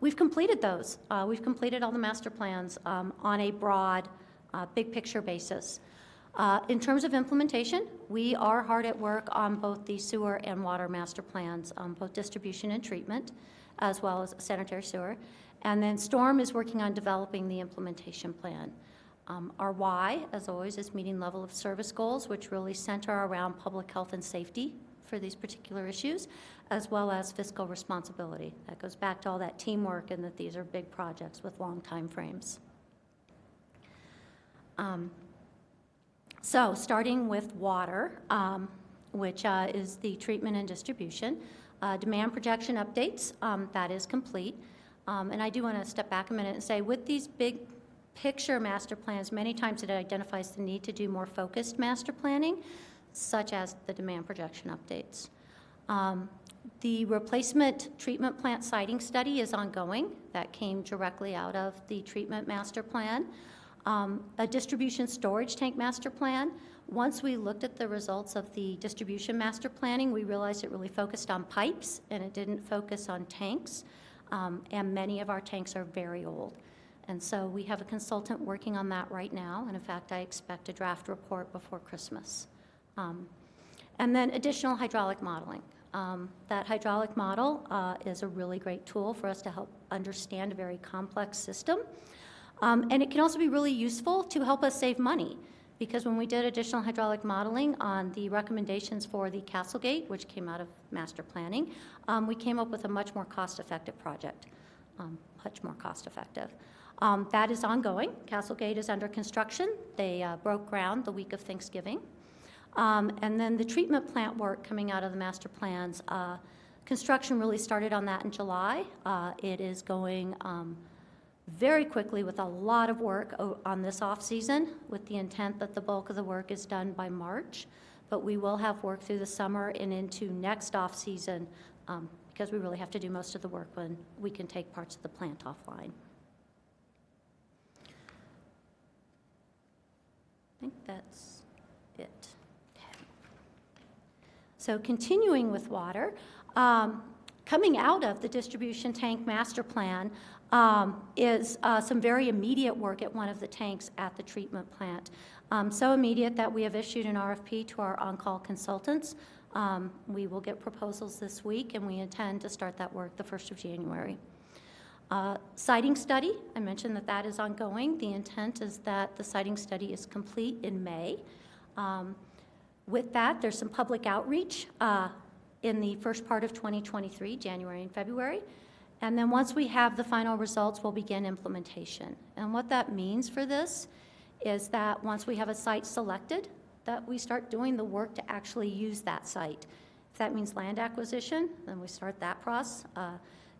We've completed those. We've completed all the master plans on a broad, big picture basis. In terms of implementation, we are hard at work on both the sewer and water master plans, both distribution and treatment, as well as sanitary sewer. And then Storm is working on developing the implementation plan. Our why, as always, is meeting level of service goals, which really center around public health and safety for these particular issues, as well as fiscal responsibility. That goes back to all that teamwork and that these are big projects with long time frames. So starting with water, which is the treatment and distribution, demand projection updates, that is complete. And I do want to step back a minute and say, with these big picture master plans, many times it identifies the need to do more focused master planning, such as the demand projection updates. The replacement treatment plant siting study is ongoing. That came directly out of the treatment master plan. A distribution storage tank master plan. Once we looked at the results of the distribution master planning, we realized it really focused on pipes and it didn't focus on tanks. And many of our tanks are very old. And so we have a consultant working on that right now. And in fact, I expect a draft report before Christmas. And then additional hydraulic modeling. That hydraulic model is a really great tool for us to help understand a very complex system. And it can also be really useful to help us save money, because when we did additional hydraulic modeling on the recommendations for the Castlegate, which came out of master planning, we came up with a much more cost-effective project, much more cost-effective. That is ongoing. Castlegate is under construction. They broke ground the week of Thanksgiving. And then the treatment plant work coming out of the master plans, construction really started on that in July. It is going very quickly with a lot of work on this off-season, with the intent that the bulk of the work is done by March. But we will have work through the summer and into next off-season, because we really have to do most of the work when we can take parts of the plant offline. I think that's it. So continuing with water, coming out of the distribution tank master plan is some very immediate work at one of the tanks at the treatment plant. So immediate that we have issued an RFP to our on-call consultants. We will get proposals this week, and we intend to start that work the 1st of January. Siting study, I mentioned that that is ongoing. The intent is that the siting study is complete in May. With that, there's some public outreach in the first part of 2023, January and February. And then once we have the final results, we'll begin implementation. And what that means for this is that once we have a site selected, that we start doing the work to actually use that site. If that means land acquisition, then we start that process.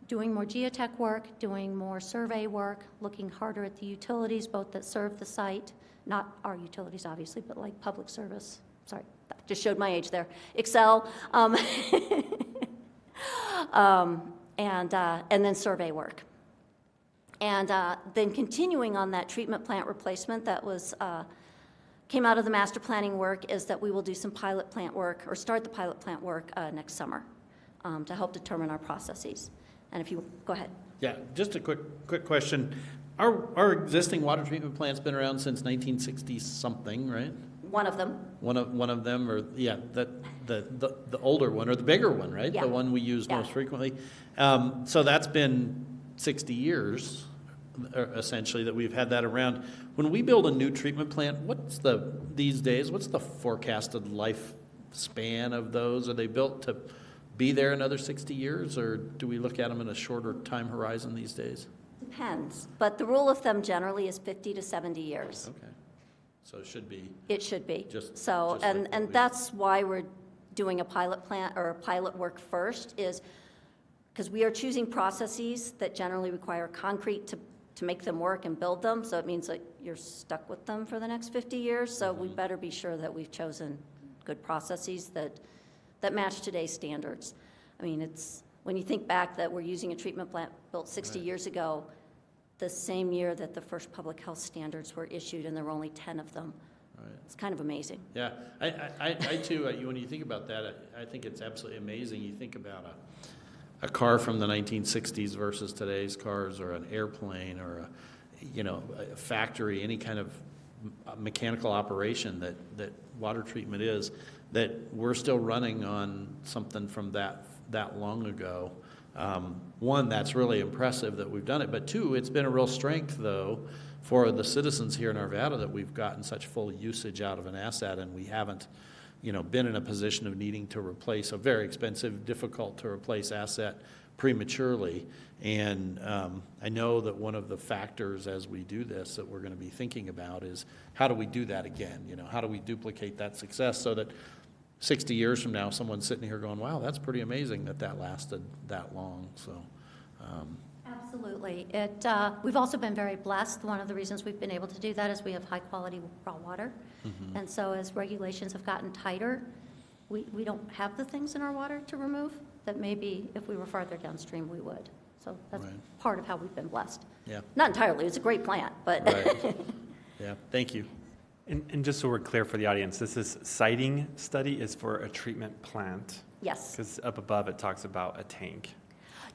Doing more geotech work, doing more survey work, looking harder at the utilities, both that serve the site, not our utilities obviously, but like public service. Sorry, that just showed my age there. Excel, and then survey work. And then continuing on that treatment plant replacement that was came out of the master planning work is that we will do some pilot plant work, or start the pilot plant work next summer to help determine our processes. And if you, go ahead. Yeah, just a quick question. Our existing water treatment plant's been around since 1960-something, right? One of them. One of them, or yeah, the older one, or the bigger one, right? Yeah. The one we use Yeah. most frequently. So that's been 60 years, essentially, that we've had that around. When we build a new treatment plant, these days, what's the forecasted lifespan of those? Are they built to be there another 60 years, or do we look at them in a shorter time horizon these days? Depends, but the rule of thumb generally is 50 to 70 years. Okay, so it should be. It should be. Just So, like and what we- that's why we're doing a pilot plant or a pilot work first, is because we are choosing processes that generally require concrete to make them work and build them. So it means that you're stuck with them for the next 50 years. So we better be sure that we've chosen good processes that match today's standards. I mean, it's, when you think back that we're using a treatment plant built 60 years ago, the same year that the first public health standards were issued, and there were only 10 of them. Right. It's kind of amazing. Yeah, I too, when you think about that, I think it's absolutely amazing. You think about a car from the 1960s versus today's cars, or an airplane, or a factory, any kind of mechanical operation that water treatment is, that we're still running on something from that long ago. One, that's really impressive that we've done it, but two, it's been a real strength, though, for the citizens here in Arvada, that we've gotten such full usage out of an asset, and we haven't, been in a position of needing to replace a very expensive, difficult to replace asset prematurely. And I know that one of the factors as we do this that we're going to be thinking about is, how do we do that again? How do we duplicate that success so that 60 years from now, someone's sitting here going, wow, that's pretty amazing that lasted that long. So, Absolutely. We've also been very blessed. One of the reasons we've been able to do that is we have high-quality raw water. Mm-hmm. And so as regulations have gotten tighter, we don't have the things in our water to remove that maybe if we were farther downstream, we would. So that's Right. part of how we've been blessed. yeah, Not entirely, it's a great plant, but. right. Yeah, thank you. And just so we're clear for the audience, this is siting study is for a treatment plant, Yes, because up above it talks about a tank.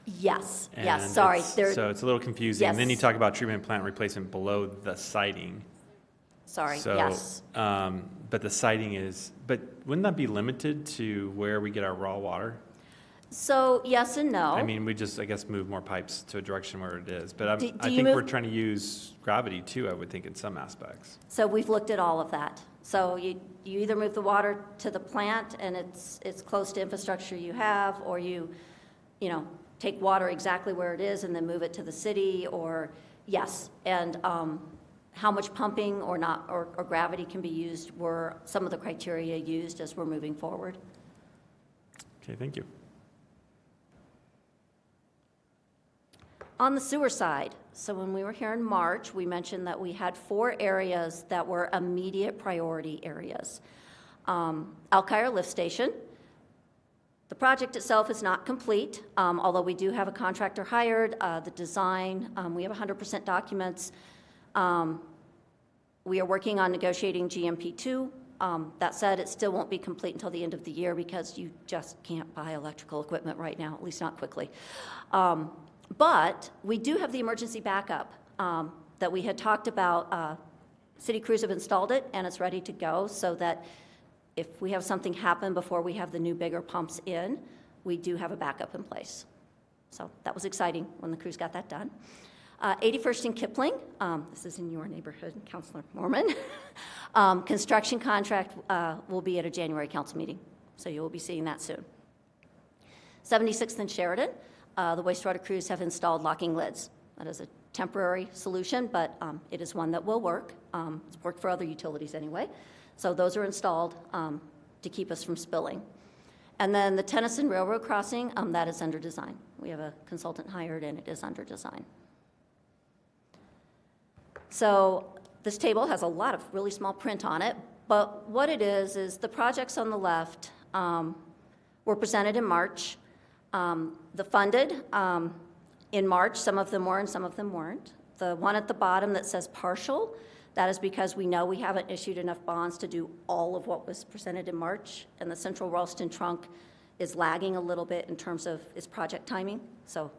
yes, And yes, sorry. So it's a little confusing. And then you Yes. talk about treatment plant replacement below the siting. Sorry, So, yes. but the siting is, but wouldn't that be limited to where we get our raw water? So yes and no. I mean, we just, I guess, move more pipes to a direction where it is. But Do I you think move- we're trying to use gravity too, I would think, in some aspects. So we've looked at all of that. So you either move the water to the plant and it's close to infrastructure you have, or you take water exactly where it is and then move it to the city, or yes. And how much pumping or not, or gravity can be used were some of the criteria used as we're moving forward. Okay, thank you. On the sewer side, so when we were here in March, we mentioned that we had 4 areas that were immediate priority areas. Alkire Lift Station. The project itself is not complete, although we do have a contractor hired. The design, we have 100% documents. We are working on negotiating GMP2. That said, it still won't be complete until the end of the year because you just can't buy electrical equipment right now, at least not quickly. But we do have the emergency backup that we had talked about. City crews have installed it, and it's ready to go so that if we have something happen before we have the new bigger pumps in, we do have a backup in place. So that was exciting when the crews got that done. 81st and Kipling, this is in your neighborhood, Councilor Mormon. Construction contract will be at a January council meeting, so you will be seeing that soon. 76th and Sheridan. The wastewater crews have installed locking lids. That is a temporary solution, but it is one that will work. It's worked for other utilities anyway. So those are installed to keep us from spilling. And then the Tennyson Railroad Crossing, that is under design. We have a consultant hired, and it is under design. So this table has a lot of really small print on it, but what it is the projects on the left were presented in March. The funded in March, some of them were and some of them weren't. The one at the bottom that says partial, that is because we know we haven't issued enough bonds to do all of what was presented in March, and the Central Ralston trunk is lagging a little bit in terms of its project timing, so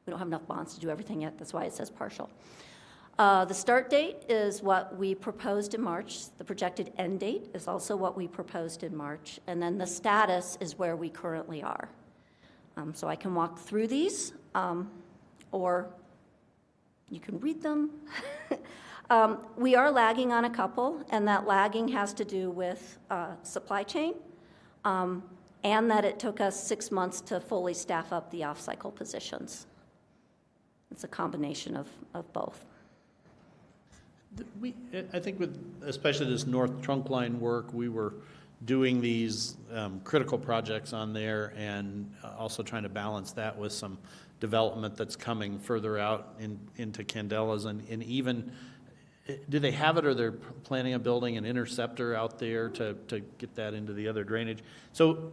we don't have enough bonds to do everything yet. That's why it says partial. The start date is what we proposed in March. The projected end date is also what we proposed in March, and then the status is where we currently are. So I can walk through these, or you can read them. We are lagging on a couple, and that lagging has to do with supply chain, and that it took us 6 months to fully staff up the off-cycle positions. It's a combination of both. I think with especially this north trunk line work, we were doing these critical projects on there and also trying to balance that with some development that's coming further out into Candelas. And even, do they have it, or they're planning on building an interceptor out there to get that into the other drainage? So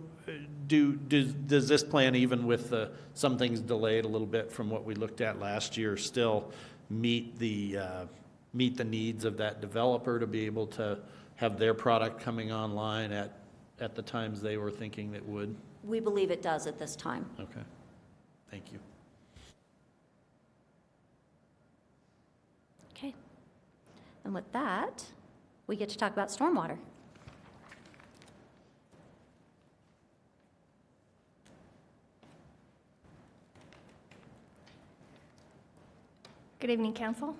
does this plan, even with some things delayed a little bit from what we looked at last year, still meet the needs of that developer to be able to have their product coming online at the times they were thinking it would? We believe it does at this time. Okay, thank you. Okay. And with that, we get to talk about stormwater. Good evening, council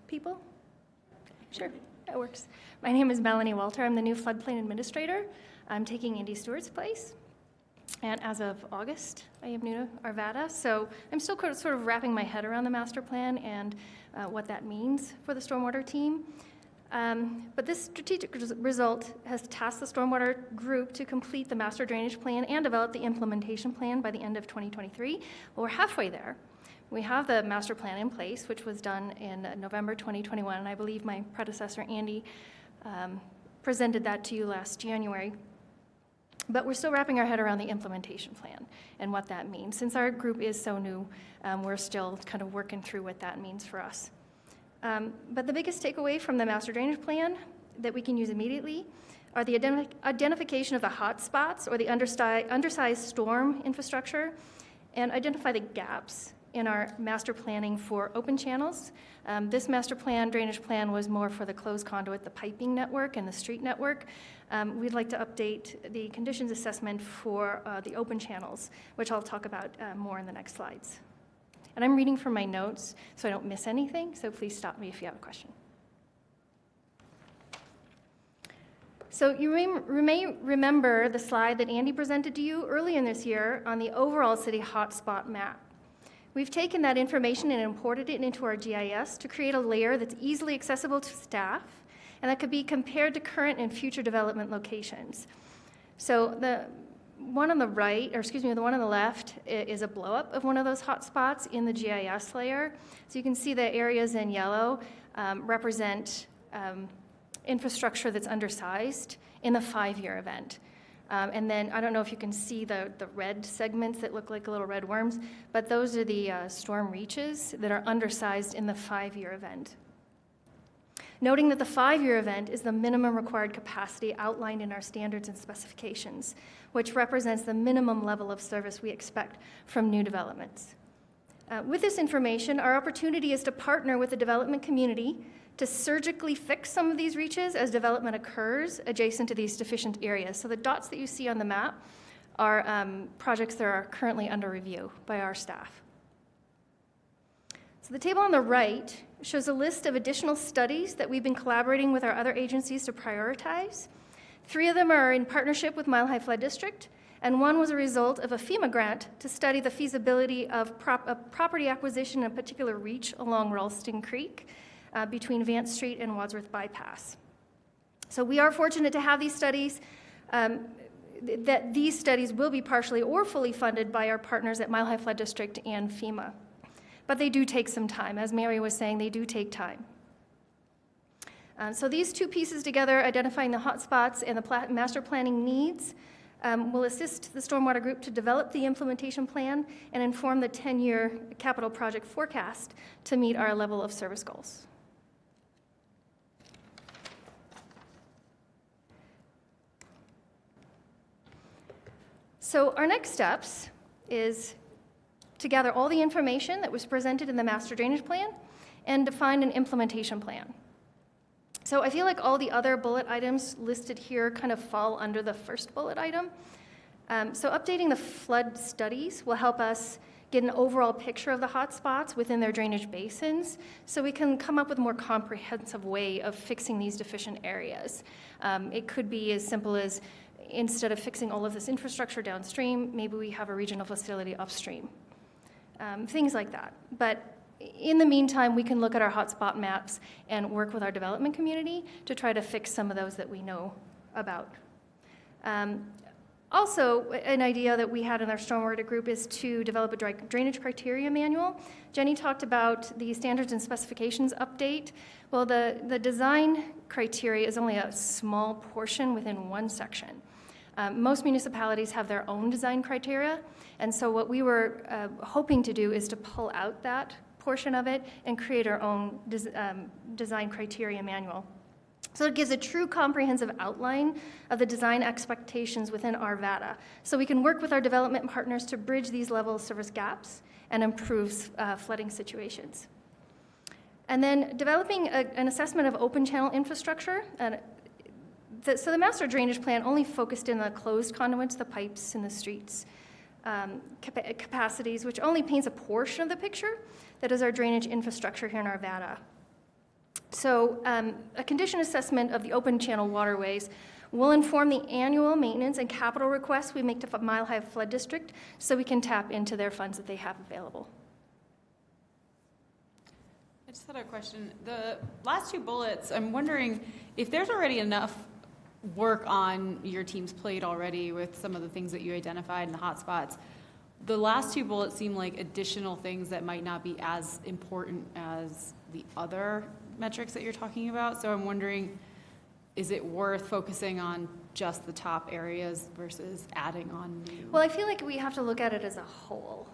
people. Sure, that works. My name is Melanie Walter. I'm the new floodplain administrator. I'm taking Andy Stewart's place. And as of August, I am new to Arvada. So I'm still sort of wrapping my head around the master plan and what that means for the stormwater team. But this strategic result has tasked the stormwater group to complete the master drainage plan and develop the implementation plan by the end of 2023. Well, we're halfway there. We have the master plan in place, which was done in November 2021, and I believe my predecessor, Andy, presented that to you last January. But we're still wrapping our head around the implementation plan and what that means. Since our group is so new, we're still kind of working through what that means for us. But the biggest takeaway from the master drainage plan that we can use immediately are the identification of the hot spots or the undersized storm infrastructure, and identify the gaps in our master planning for open channels. This master plan, drainage plan, was more for the closed conduit, the piping network, and the street network. We'd like to update the conditions assessment for the open channels, which I'll talk about more in the next slides. And I'm reading from my notes, so I don't miss anything, so please stop me if you have a question. So you may remember the slide that Andy presented to you early in this year on the overall city hotspot map. We've taken that information and imported it into our GIS to create a layer that's easily accessible to staff and that could be compared to current and future development locations. So the one on the right, or excuse me, the one on the left is a blow-up of one of those hotspots in the GIS layer. So you can see the areas in yellow represent infrastructure that's undersized in the 5-year event. And then, I don't know if you can see the red segments that look like little red worms, but those are the storm reaches that are undersized in the 5-year event. Noting that the 5-year event is the minimum required capacity outlined in our standards and specifications, which represents the minimum level of service we expect from new developments. With this information, our opportunity is to partner with the development community to surgically fix some of these reaches as development occurs adjacent to these deficient areas. So the dots that you see on the map are projects that are currently under review by our staff. So the table on the right shows a list of additional studies that we've been collaborating with our other agencies to prioritize. 3 of them are in partnership with Mile High Flood District, and 1 was a result of a FEMA grant to study the feasibility of property acquisition in a particular reach along Ralston Creek, between Vance Street and Wadsworth Bypass. So we are fortunate to have these studies, that these studies will be partially or fully funded by our partners at Mile High Flood District and FEMA. But they do take some time. As Mary was saying, they do take time. So these 2 pieces together, identifying the hotspots and the master planning needs, will assist the Stormwater Group to develop the implementation plan and inform the 10-year capital project forecast to meet our level of service goals. So our next steps is to gather all the information that was presented in the master drainage plan and define an implementation plan. So I feel like all the other bullet items listed here kind of fall under the first bullet item. So updating the flood studies will help us get an overall picture of the hotspots within their drainage basins so we can come up with a more comprehensive way of fixing these deficient areas. It could be as simple as, instead of fixing all of this infrastructure downstream, maybe we have a regional facility upstream. Things like that. But in the meantime, we can look at our hotspot maps and work with our development community to try to fix some of those that we know about. Also, an idea that we had in our Stormwater Group is to develop a drainage criteria manual. Jenny talked about the standards and specifications update. Well, the design criteria is only a small portion within one section. Most municipalities have their own design criteria, and so what we were hoping to do is to pull out that portion of it and create our own design criteria manual. So it gives a true comprehensive outline of the design expectations within Arvada, so we can work with our development partners to bridge these level of service gaps and improve flooding situations. And then developing an assessment of open channel infrastructure. So the master drainage plan only focused in the closed conduits, the pipes in the streets, capacities, which only paints a portion of the picture that is our drainage infrastructure here in Arvada. So a condition assessment of the open channel waterways will inform the annual maintenance and capital requests we make to Mile High Flood District so we can tap into their funds that they have available. I just had a question. The last 2 bullets, I'm wondering if there's already enough work on your team's plate already with some of the things that you identified in the hotspots. The last 2 bullets seem like additional things that might not be as important as the other metrics that you're talking about. So I'm wondering, is it worth focusing on just the top areas versus adding on new? Well, I feel like we have to look at it as a whole.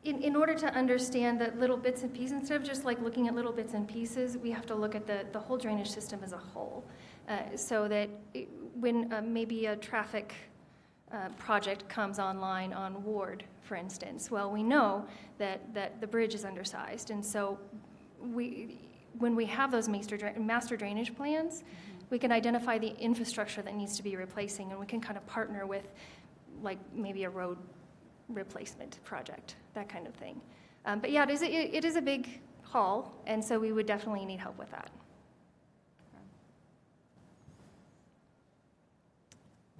In order to understand the little bits and pieces, instead of just like looking at little bits and pieces, we have to look at the whole drainage system as a whole. So that when maybe a traffic project comes online on Ward, for instance. Well, we know that the bridge is undersized, and so when we have those master drainage plans, we can identify the infrastructure that needs to be replacing, and we can kind of partner with, like, maybe a road replacement project, that kind of thing. But yeah, it is a big haul, and so we would definitely need help with that.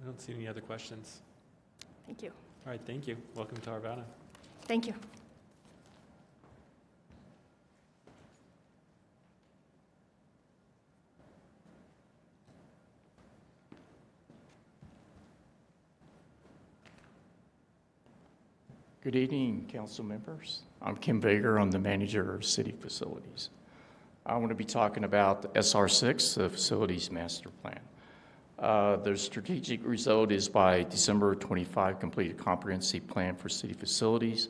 I don't see any other questions. Thank you. All right, thank you. Welcome to Arvada. Thank you. Good evening, council members. I'm Kim Baker. I'm the manager of city facilities. I want to be talking about the SR6, the Facilities Master Plan. The strategic result is by December 25, complete a comprehensive plan for city facilities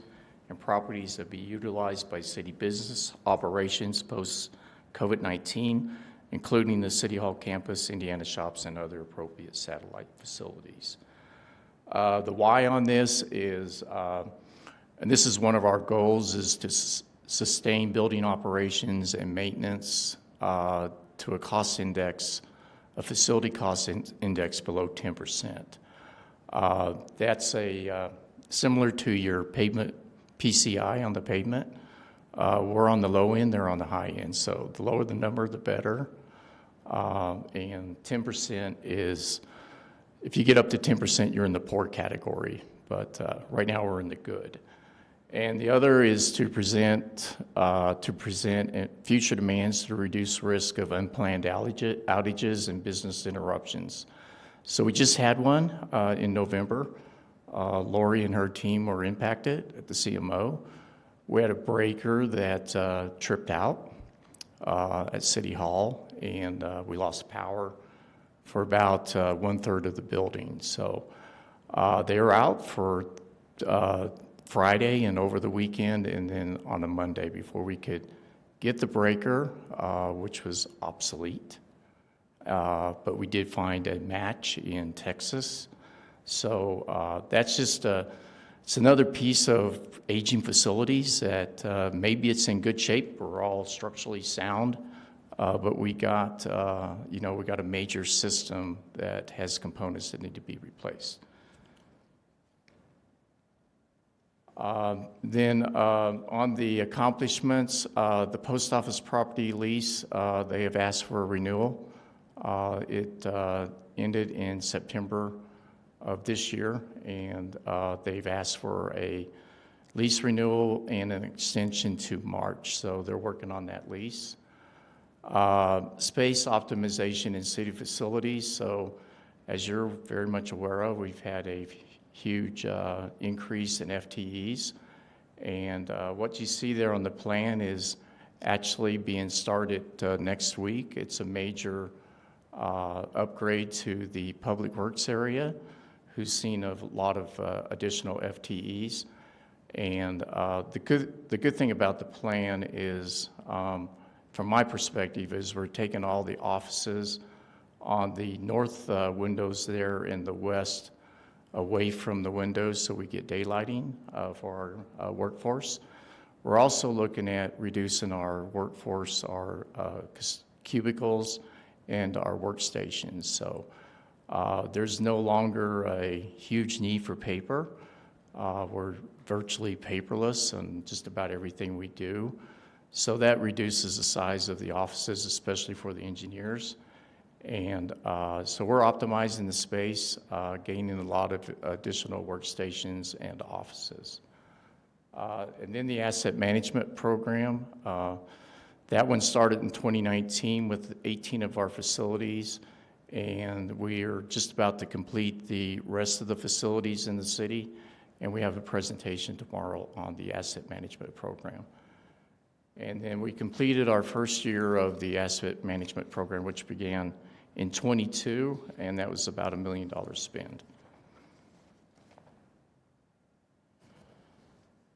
and properties that be utilized by city business operations post-COVID-19, including the City Hall campus, Indiana shops, and other appropriate satellite facilities. The why on this is, and this is one of our goals, is to sustain building operations and maintenance to a cost index, a facility cost index below 10%. That's similar to your pavement PCI on the pavement. We're on the low end, they're on the high end. So the lower the number, the better. And 10% is, if you get up to 10%, you're in the poor category. But right now we're in the good. And the other is to present future demands to reduce risk of unplanned outages and business interruptions. So we just had one in November. Lori and her team were impacted at the CMO. We had a breaker that tripped out at City Hall, and we lost power for about 1/3 of the building. So they were out for Friday and over the weekend, and then on a Monday before we could get the breaker, which was obsolete. But we did find a match in Texas. So that's just it's another piece of aging facilities that maybe it's in good shape. We're all structurally sound, but we got we got a major system that has components that need to be replaced. Then on the accomplishments, the post office property lease, they have asked for a renewal. It ended in September of this year, and they've asked for a lease renewal and an extension to March, so they're working on that lease. Space optimization in city facilities, so as you're very much aware of, we've had a huge increase in FTEs, and what you see there on the plan is actually being started next week. It's a major upgrade to the public works area, who's seen a lot of additional FTEs. And the good thing about the plan is, from my perspective, is we're taking all the offices on the north windows there in the west away from the windows so we get daylighting for our workforce. We're also looking at reducing our workforce, our cubicles, and our workstations. So there's no longer a huge need for paper. We're virtually paperless on just about everything we do. So that reduces the size of the offices, especially for the engineers. And so we're optimizing the space, gaining a lot of additional workstations and offices. And then the asset management program, that one started in 2019 with 18 of our facilities, and we are just about to complete the rest of the facilities in the city, and we have a presentation tomorrow on the asset management program. And then we completed our first year of the asset management program, which began in 22, and that was about $1 million spend.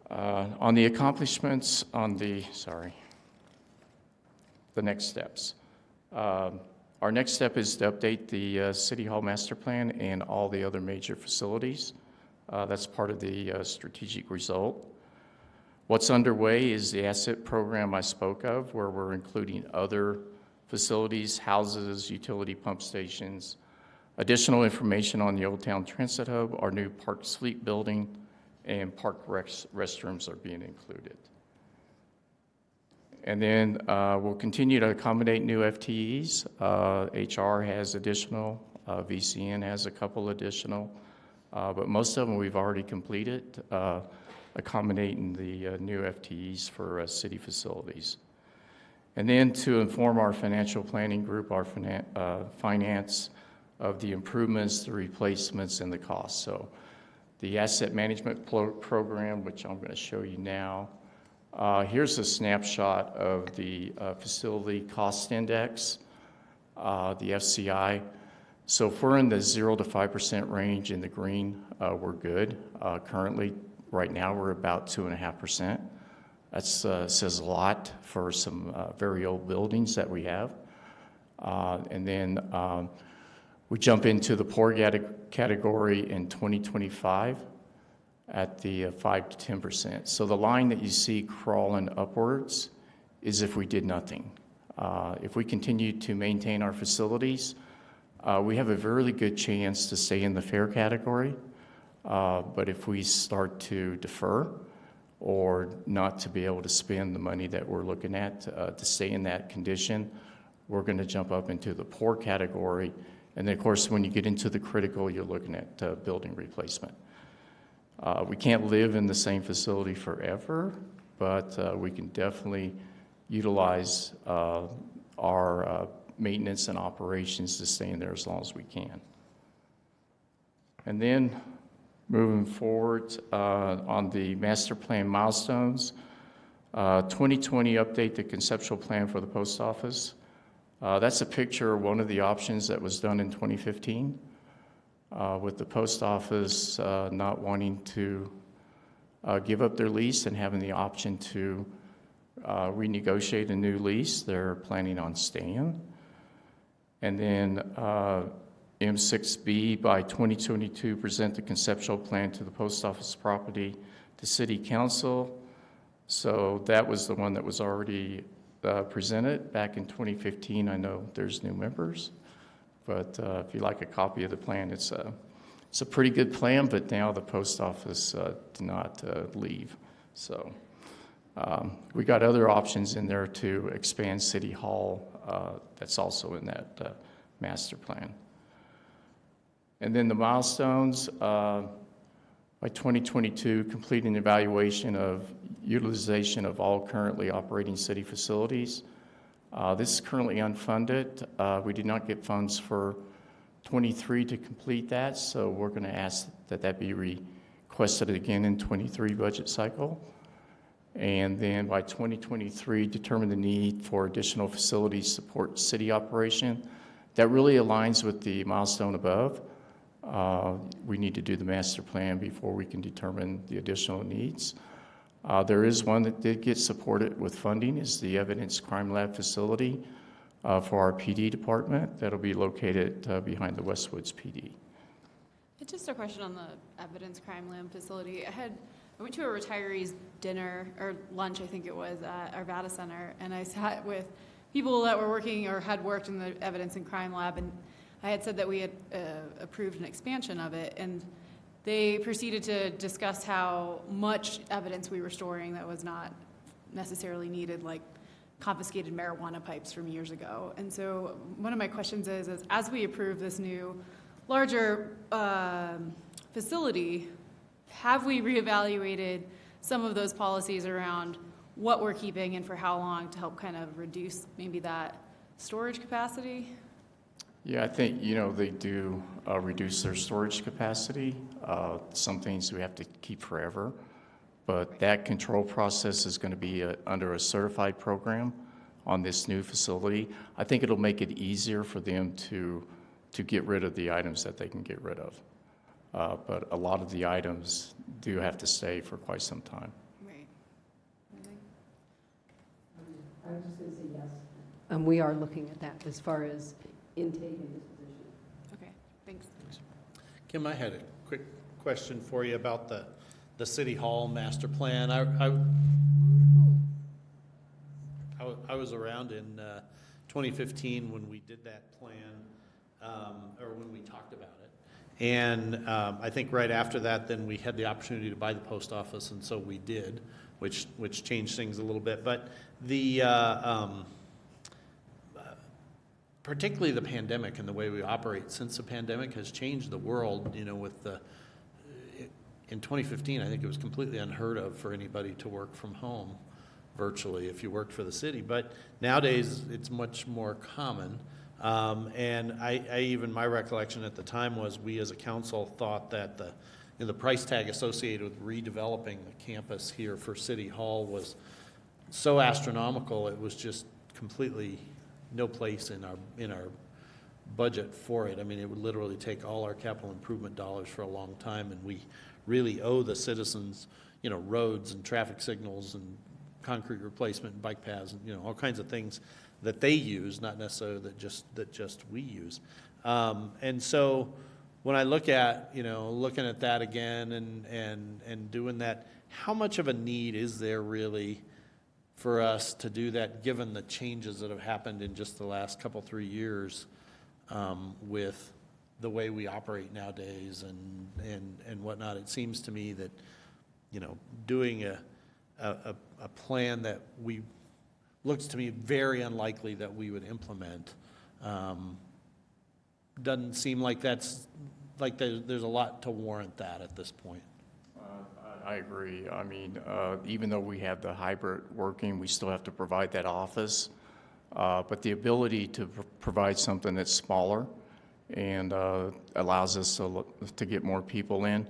On the accomplishments, the next steps. Our next step is to update the City Hall Master Plan and all the other major facilities. That's part of the strategic result. What's underway is the asset program I spoke of, where we're including other facilities, houses, utility pump stations, additional information on the Old Town Transit Hub, our new Parks Fleet building, and park restrooms are being included. And then we'll continue to accommodate new FTEs. HR has additional, VCN has a couple additional, but most of them we've already completed, accommodating the new FTEs for city facilities. And then to inform our financial planning group, our finance of the improvements, the replacements, and the costs. So the asset management program, which I'm going to show you now. Here's a snapshot of the facility cost index, the FCI. So if we're in the 0 to 5% range in the green, we're good. Currently, right now, we're about 2.5%. That says a lot for some very old buildings that we have. And then we jump into the poor category in 2025 at the 5 to 10%. So the line that you see crawling upwards is if we did nothing. If we continue to maintain our facilities, we have a really good chance to stay in the fair category. But if we start to defer or not to be able to spend the money that we're looking at to stay in that condition, we're going to jump up into the poor category. And then, of course, when you get into the critical, you're looking at building replacement. We can't live in the same facility forever, but we can definitely utilize our maintenance and operations to stay in there as long as we can. And then moving forward on the master plan milestones, 2020 update the conceptual plan for the post office. That's a picture of one of the options that was done in 2015 with the post office not wanting to give up their lease and having the option to renegotiate a new lease. They're planning on staying. And then M6B by 2022 present the conceptual plan to the post office property to City Council. So that was the one that was already presented back in 2015. I know there's new members, but if you like a copy of the plan, it's a pretty good plan, but now the post office did not leave. So we got other options in there to expand City Hall that's also in that master plan. And then the milestones, by 2022, complete an evaluation of utilization of all currently operating city facilities. This is currently unfunded. We did not get funds for 23 to complete that, so we're going to ask that that be requested again in 23 budget cycle. And then by 2023, determine the need for additional facilities to support city operation. That really aligns with the milestone above. We need to do the master plan before we can determine the additional needs. There is one that did get supported with funding, is the Evidence Crime Lab facility for our PD department. That'll be located behind the Westwoods PD. Just a question on the Evidence Crime Lab facility. I went to a retirees dinner, or lunch I think it was, at Arvada Center, and I sat with people that were working or had worked in the Evidence and Crime Lab, and I had said that we had approved an expansion of it, and they proceeded to discuss how much evidence we were storing that was not necessarily needed, like confiscated marijuana pipes from years ago. And so one of my questions is as we approve this new, larger facility, have we reevaluated some of those policies around what we're keeping and for how long to help kind of reduce maybe that storage capacity? Yeah, I think, they do reduce their storage capacity. Some things we have to keep forever, but that control process is going to be under a certified program on this new facility. I think it'll make it easier for them to get rid of the items that they can get rid of. But a lot of the items do have to stay for quite some time. Right. I was just going to say yes. We are looking at that as far as intake and disposition. Okay, thanks. Kim, I had a quick question for you about the City Hall master plan. I was around in 2015 when we did that plan, or when we talked about it. And I think right after that, then we had the opportunity to buy the post office, and so we did, which changed things a little bit. But the particularly the pandemic and the way we operate since the pandemic has changed the world, you know, with the, in 2015, I think it was completely unheard of for anybody to work from home virtually if you worked for the city. But nowadays, it's much more common. And I even, my recollection at the time was we as a council thought that the price tag associated with redeveloping the campus here for City Hall was so astronomical, it was just completely no place in our budget for it. I mean, it would literally take all our capital improvement dollars for a long time, and we really owe the citizens, you know, roads and traffic signals and concrete replacement and bike paths and, you know, all kinds of things that they use, not necessarily that just we use. And so when I look at, you know, looking at that again and doing that, how much of a need is there really for us to do that, given the changes that have happened in just the last couple, 3 years with the way we operate nowadays and whatnot? It seems to me that, you know, doing a plan that looks to me very unlikely that we would implement doesn't seem like there's a lot to warrant that at this point. I agree. I mean, even though we have the hybrid working, we still have to provide that office. But the ability to provide something that's smaller and allows us to get more people in.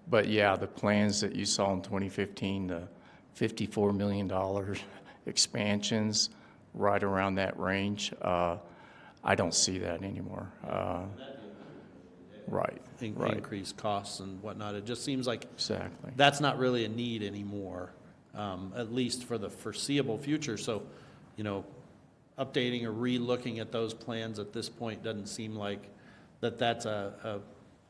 But yeah, the plans that you saw in 2015, the $54 million expansions, right around that range, I don't see that anymore. Right. Increased costs and whatnot. It just seems like exactly that's not really a need anymore, at least for the foreseeable future. So, you know, updating or re-looking at those plans at this point doesn't seem like that's a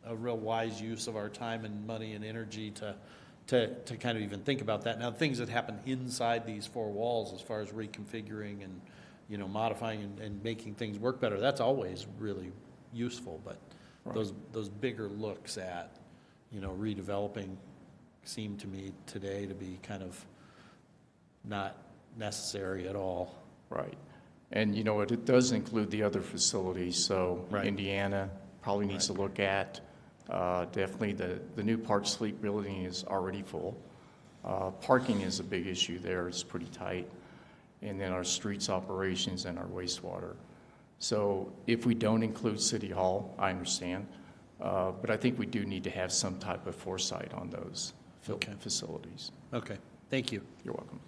real wise use of our time and money and energy to kind of even think about that. Now, things that happen inside these four walls as far as reconfiguring and, you know, modifying and making things work better, that's always really useful. But right. Those bigger looks at, you know, redeveloping seem to me today to be kind of not necessary at all. Right. And, you know, it does include the other facilities. So right. Indiana probably needs to look at. Definitely the new Park Sleep building is already full. Parking is a big issue there. It's pretty tight. And then our streets operations and our wastewater. So if we don't include City Hall, I understand. But I think we do need to have some type of foresight on those facilities. Okay. Thank you. You're welcome.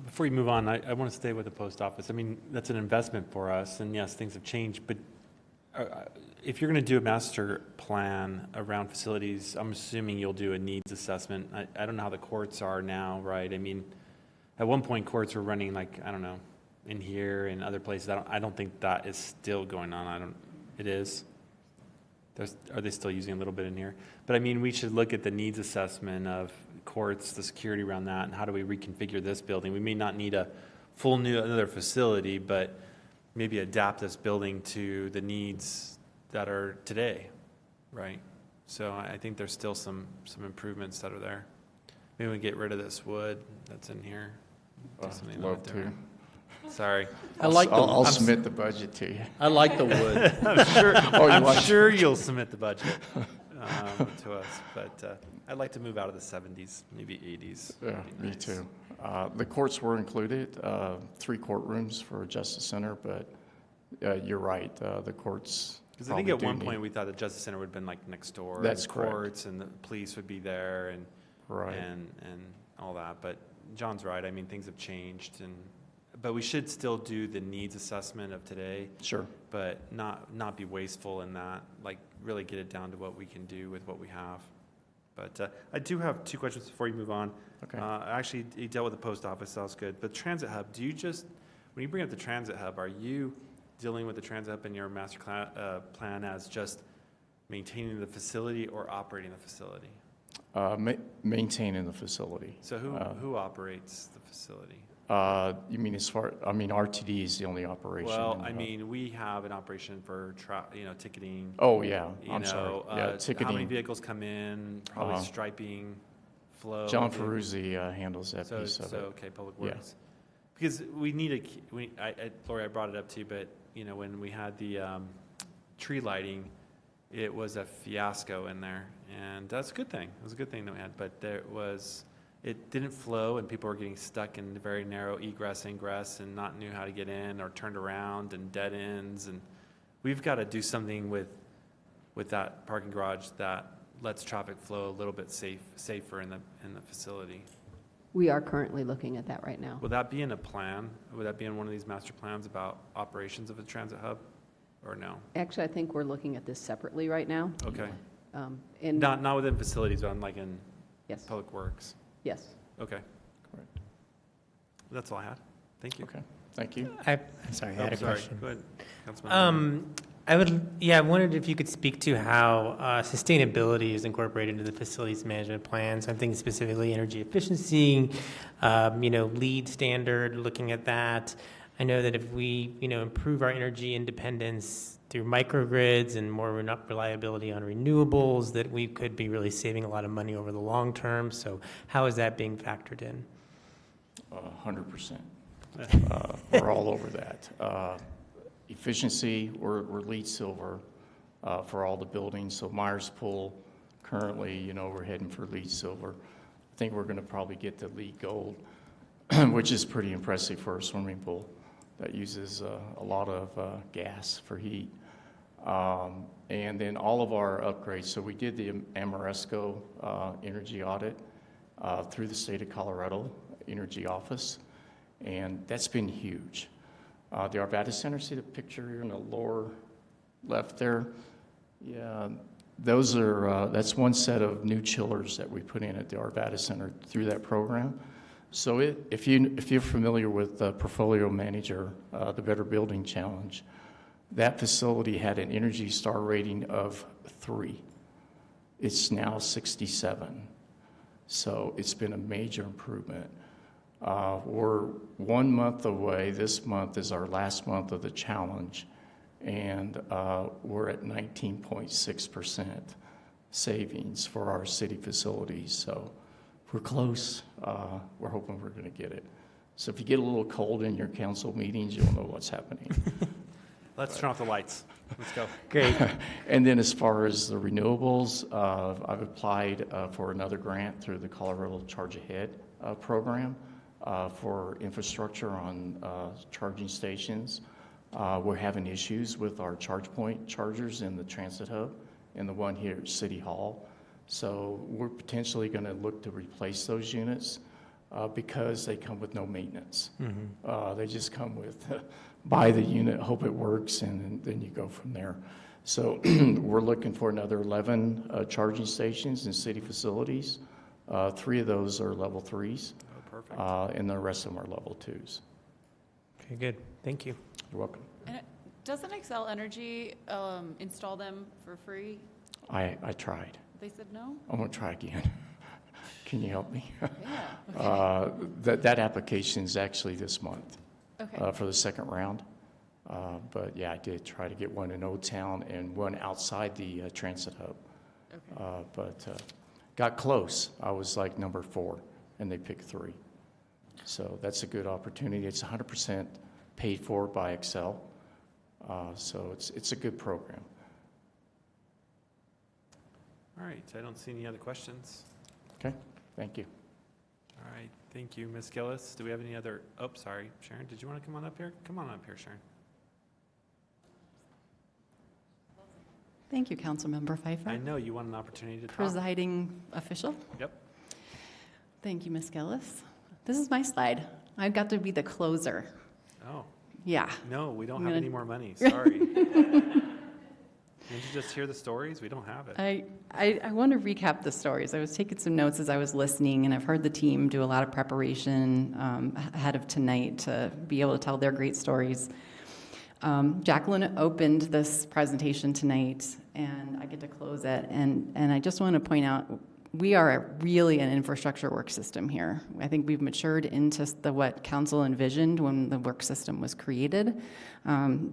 Before you move on, I want to stay with the post office. I mean, that's an investment for us, and yes, things have changed, but if you're going to do a master plan around facilities, I'm assuming you'll do a needs assessment. I don't know how the courts are now, right? I mean, at one point, courts were running like, I don't know, in here and other places. I don't think that is still going on. It is? Are they still using a little bit in here? But I mean, we should look at the needs assessment of courts, the security around that, and how do we reconfigure this building? We may not need a full new another facility, but maybe adapt this building to the needs that are today, right? So I think there's still some improvements that are there. Maybe we get rid of this wood that's in here. Love to. Sorry. I'll submit the budget to you. I like the wood. I'm sure you'll submit the budget to us, but I'd like to move out of the 70s, maybe 80s. Yeah, me too. The courts were included, 3 courtrooms for Justice Center, but you're right, the courts. Because I think at one point we thought the Justice Center would have been like next door. That's correct. Courts and the police would be there and right. and all that. But John's right. I mean, things have changed, but we should still do the needs assessment of today. Sure. But not be wasteful in that. Like really get it down to what we can do with what we have. But I do have 2 questions before you move on. Okay. Actually, you dealt with the post office. That was good. But transit hub, when you bring up the transit hub, are you dealing with the transit hub in your plan as just maintaining the facility or operating the facility? Maintaining the facility. So who operates the facility? You mean RTD is the only operation? Well, in the I hub. mean, we have an operation for ticketing. Oh, yeah, You I'm know, sorry. Yeah, How many ticketing. vehicles come in, probably striping, flow. John Ferruzzi handles that piece of it. Okay, Public Yeah. Works. Because we need Lori, I brought it up to you, but, when we had the tree lighting, it was a fiasco in there, and that's a good thing. It was a good thing that we had, but it didn't flow, and people were getting stuck in very narrow egress, ingress, and not knew how to get in, or turned around, and dead ends, and we've got to do something with that parking garage that lets traffic flow a little bit safer in the facility. We are currently looking at that right now. Would that be in a plan? Would that be in one of these master plans about operations of a transit hub, or no? Actually, I think we're looking at this separately right now. Okay. And Not within facilities, but like in yes, Public Works. yes. Okay. Correct. That's all I had. Thank you. Okay, thank you. I'm sorry, I had a Sorry. question. Go ahead, Councilmember. I wondered if you could speak to how sustainability is incorporated into the facilities management plans. I'm thinking specifically energy efficiency, LEED standard, looking at that. I know that if we, improve our energy independence through microgrids and more reliability on renewables, that we could be really saving a lot of money over the long term. So how is that being factored in? 100%. We're all over that. Efficiency, we're LEED Silver for all the buildings. So Myers Pool, currently, we're heading for LEED Silver. I think we're going to probably get the LEED Gold, which is pretty impressive for a swimming pool that uses a lot of gas for heat. And then all of our upgrades. So we did the Amoresco energy audit through the state of Colorado Energy Office, and that's been huge. The Arvada Center, see the picture here in the lower left there? Yeah, those are, that's one set of new chillers that we put in at the Arvada Center through that program. So if you're familiar with Portfolio Manager, the Better Building Challenge, that facility had an Energy Star rating of 3. It's now 67. So it's been a major improvement. We're 1 month away. This month is our last month of the challenge, and we're at 19.6% savings for our city facilities. So we're close. We're hoping we're going to get it. So if you get a little cold in your council meetings, you'll know what's happening. Let's turn off the lights. Let's go. Great. And then as far as the renewables, I've applied for another grant through the Colorado Charge Ahead program. For infrastructure on charging stations. We're having issues with our ChargePoint chargers in the transit hub and the one here at City Hall. So we're potentially going to look to replace those units because they come with no maintenance. Mm-hmm. They just come with buy the unit, hope it works, and then you go from there. So we're looking for another 11 charging stations in city facilities. 3 of those are level 3s. Perfect. And the rest of them are level 2s. Okay, good. Thank you. You're welcome. And doesn't Excel Energy install them for free? I tried. They said no? I'm going to try again. Can you help me? Yeah. Okay. That application is actually this month Okay. for the second round. But yeah, I did try to get one in Old Town and one outside the transit hub. Okay. But got close. I was like number 4, and they picked 3. So that's a good opportunity. It's 100% paid for by Excel. So it's a good program. All right, I don't see any other questions. Okay, thank you. All right, thank you, Ms. Gillis. Do we have any other, sorry, Sharon, did you want to come on up here? Come on up here, Sharon. Thank you, Councilmember Pfeiffer. I know you want an opportunity to talk. Presiding official. Yep. Thank you, Ms. Gillis. This is my slide. I've got to be the closer. Oh, Yeah. no, we don't I'm have gonna- any more money, sorry. Didn't you just hear the stories? We don't have it. I want to recap the stories. I was taking some notes as I was listening, and I've heard the team do a lot of preparation ahead of tonight to be able to tell their great stories. Jacqueline opened this presentation tonight, and I get to close it. And I just want to point out, we are really an infrastructure work system here. I think we've matured into what council envisioned when the work system was created.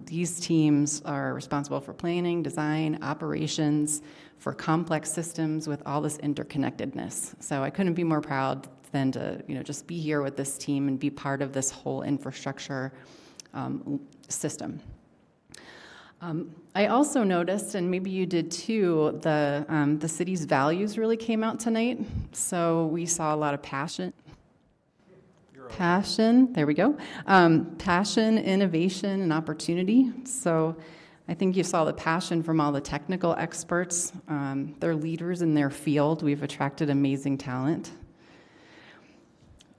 These teams are responsible for planning, design, operations, for complex systems with all this interconnectedness. So I couldn't be more proud than to just be here with this team and be part of this whole infrastructure system. I also noticed, and maybe you did too, the city's values really came out tonight. So we saw a lot of passion, there we go, passion, innovation, and opportunity. So I think you saw the passion from all the technical experts. They're leaders in their field. We've attracted amazing talent.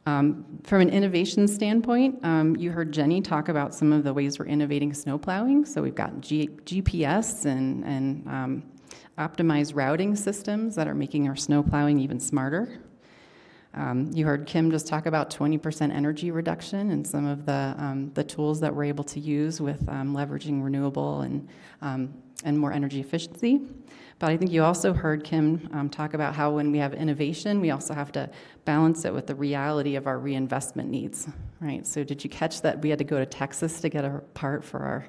From an innovation standpoint, you heard Jenny talk about some of the ways we're innovating snow plowing. So we've got GPS and optimized routing systems that are making our snow plowing even smarter. You heard Kim just talk about 20% energy reduction and some of the tools that we're able to use with leveraging renewable and more energy efficiency. But I think you also heard Kim talk about how when we have innovation, we also have to balance it with the reality of our reinvestment needs, right? So did you catch that we had to go to Texas to get a part for our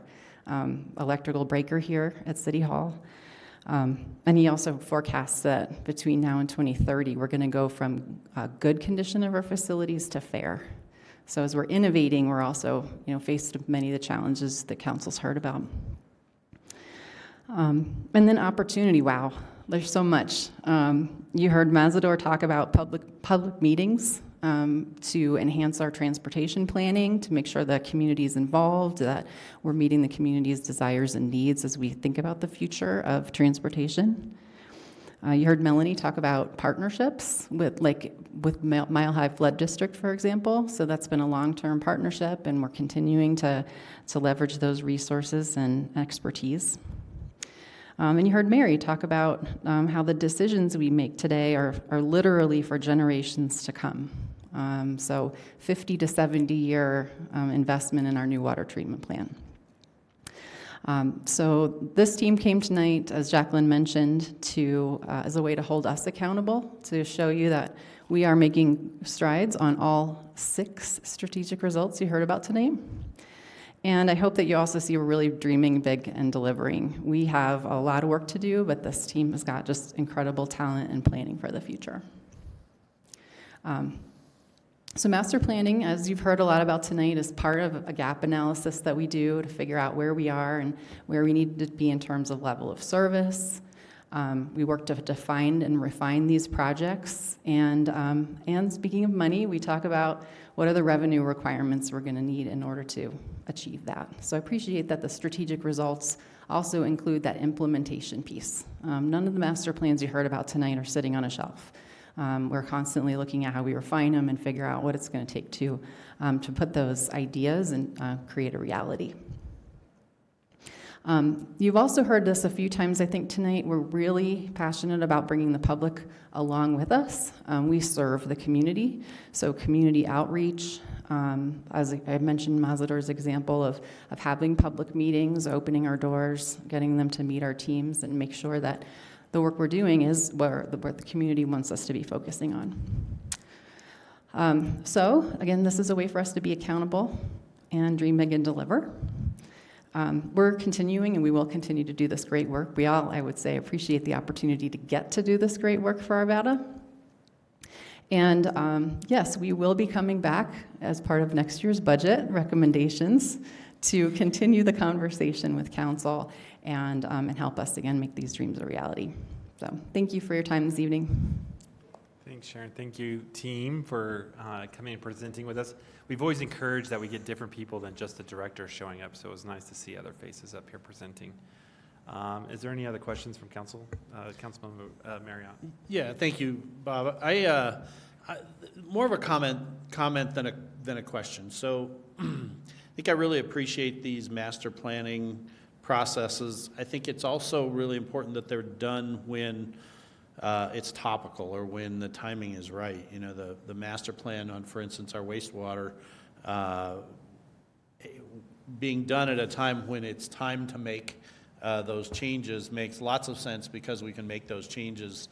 electrical breaker here at City Hall? And he also forecasts that between now and 2030, we're going to go from good condition of our facilities to fair. So as we're innovating, we're also faced with many of the challenges that council's heard about. And then opportunity, wow, there's so much. You heard Mazador talk about public meetings to enhance our transportation planning, to make sure the community is involved, that we're meeting the community's desires and needs as we think about the future of transportation. You heard Melanie talk about partnerships with Mile High Flood District, for example. So that's been a long-term partnership, and we're continuing to leverage those resources and expertise. And you heard Mary talk about how the decisions we make today are literally for generations to come. So 50 to 70 year investment in our new water treatment plant. So this team came tonight, as Jacqueline mentioned, as a way to hold us accountable, to show you that we are making strides on all 6 strategic results you heard about tonight. And I hope that you also see we're really dreaming big and delivering. We have a lot of work to do, but this team has got just incredible talent and planning for the future. So master planning, as you've heard a lot about tonight, is part of a gap analysis that we do to figure out where we are and where we need to be in terms of level of service. We work to define and refine these projects. And speaking of money, we talk about what are the revenue requirements we're going to need in order to achieve that. So I appreciate that the strategic results also include that implementation piece. None of the master plans you heard about tonight are sitting on a shelf. We're constantly looking at how we refine them and figure out what it's going to take to put those ideas and create a reality. You've also heard this a few times, I think, tonight. We're really passionate about bringing the public along with us. We serve the community, so community outreach, as I mentioned Mazador's example of having public meetings, opening our doors, getting them to meet our teams and make sure that the work we're doing is where the community wants us to be focusing on. So, again, this is a way for us to be accountable and dream big and deliver. We're continuing, and we will continue to do this great work. We all, I would say, appreciate the opportunity to get to do this great work for Arvada. And yes, we will be coming back as part of next year's budget recommendations to continue the conversation with council and help us, again, make these dreams a reality. So thank you for your time this evening. Thanks, Sharon. Thank you, team, for coming and presenting with us. We've always encouraged that we get different people than just the director showing up, so it was nice to see other faces up here presenting. Is there any other questions from council? Councilman Marriott. Yeah, thank you, Bob. I more of a comment than a question. So I think I really appreciate these master planning processes. I think it's also really important that they're done when it's topical or when the timing is right. You know, the master plan on, for instance, our wastewater being done at a time when it's time to make those changes makes lots of sense, because we can make those changes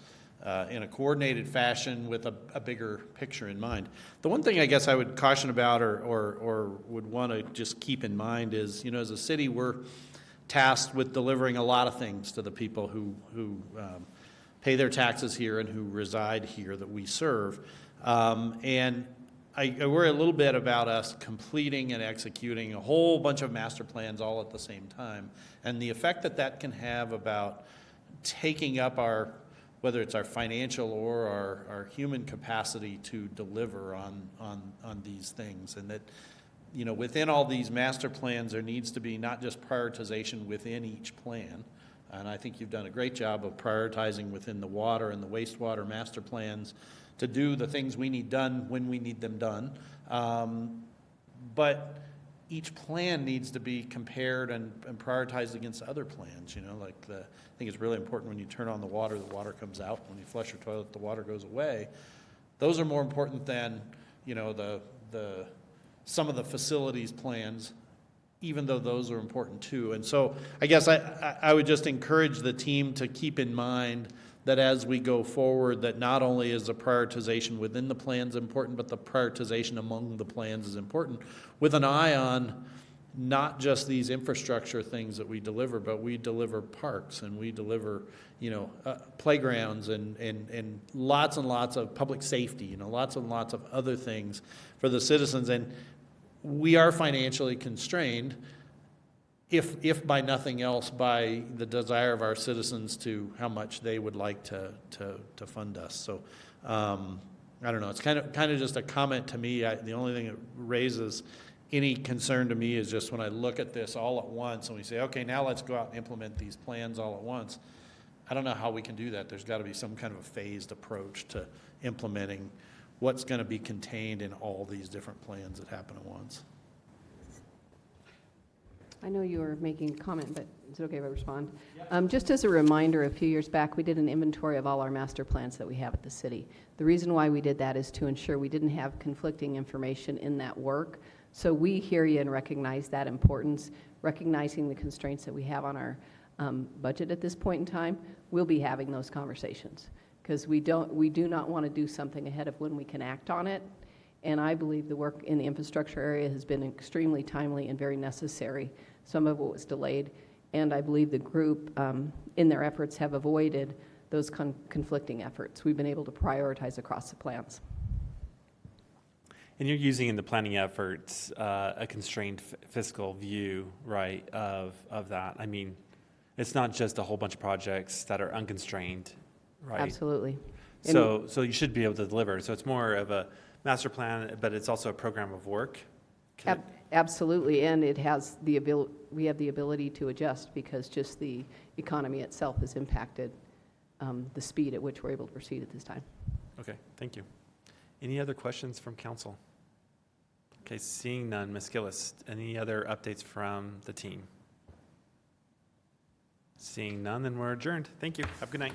in a coordinated fashion with a bigger picture in mind. The one thing I guess I would caution about or would want to just keep in mind is, as a city, we're tasked with delivering a lot of things to the people who pay their taxes here and who reside here that we serve. And I worry a little bit about us completing and executing a whole bunch of master plans all at the same time, and the effect that can have about taking up whether it's our financial or our human capacity to deliver on these things. And that, within all these master plans, there needs to be not just prioritization within each plan, and I think you've done a great job of prioritizing within the water and the wastewater master plans to do the things we need done when we need them done. But each plan needs to be compared and prioritized against other plans. I think it's really important when you turn on the water comes out. When you flush your toilet, the water goes away. Those are more important than, some of the facilities plans, even though those are important too. And so I guess I would just encourage the team to keep in mind that as we go forward, that not only is the prioritization within the plans important, but the prioritization among the plans is important, with an eye on not just these infrastructure things that we deliver, but we deliver parks, and we deliver, playgrounds and lots of public safety, lots and lots of other things for the citizens. And we are financially constrained, if by nothing else, by the desire of our citizens to how much they would like to fund us. So I don't know. It's kind of just a comment to me. The only thing that raises any concern to me is just when I look at this all at once and we say, okay, now let's go out and implement these plans all at once. I don't know how we can do that. There's got to be some kind of a phased approach to implementing what's going to be contained in all these different plans that happen at once. I know you were making a comment, but is it okay if I respond? Just as a reminder, a few years back, we did an inventory of all our master plans that we have at the city. The reason why we did that is to ensure we didn't have conflicting information in that work. So we hear you and recognize that importance, recognizing the constraints that we have on our budget at this point in time. We'll be having those conversations, because we do not want to do something ahead of when we can act on it. And I believe the work in the infrastructure area has been extremely timely and very necessary. Some of it was delayed, and I believe the group, in their efforts, have avoided those conflicting efforts. We've been able to prioritize across the plans. And you're using in the planning efforts a constrained fiscal view, right, of that. I mean, it's not just a whole bunch of projects that are unconstrained, right? Absolutely. So you should be able to deliver. So it's more of a master plan, but it's also a program of work. Absolutely, and it has we have the ability to adjust, because just the economy itself has impacted the speed at which we're able to proceed at this time. Okay, thank you. Any other questions from council? Okay, seeing none, Ms. Gillis, any other updates from the team? Seeing none, then we're adjourned. Thank you. Have a good night.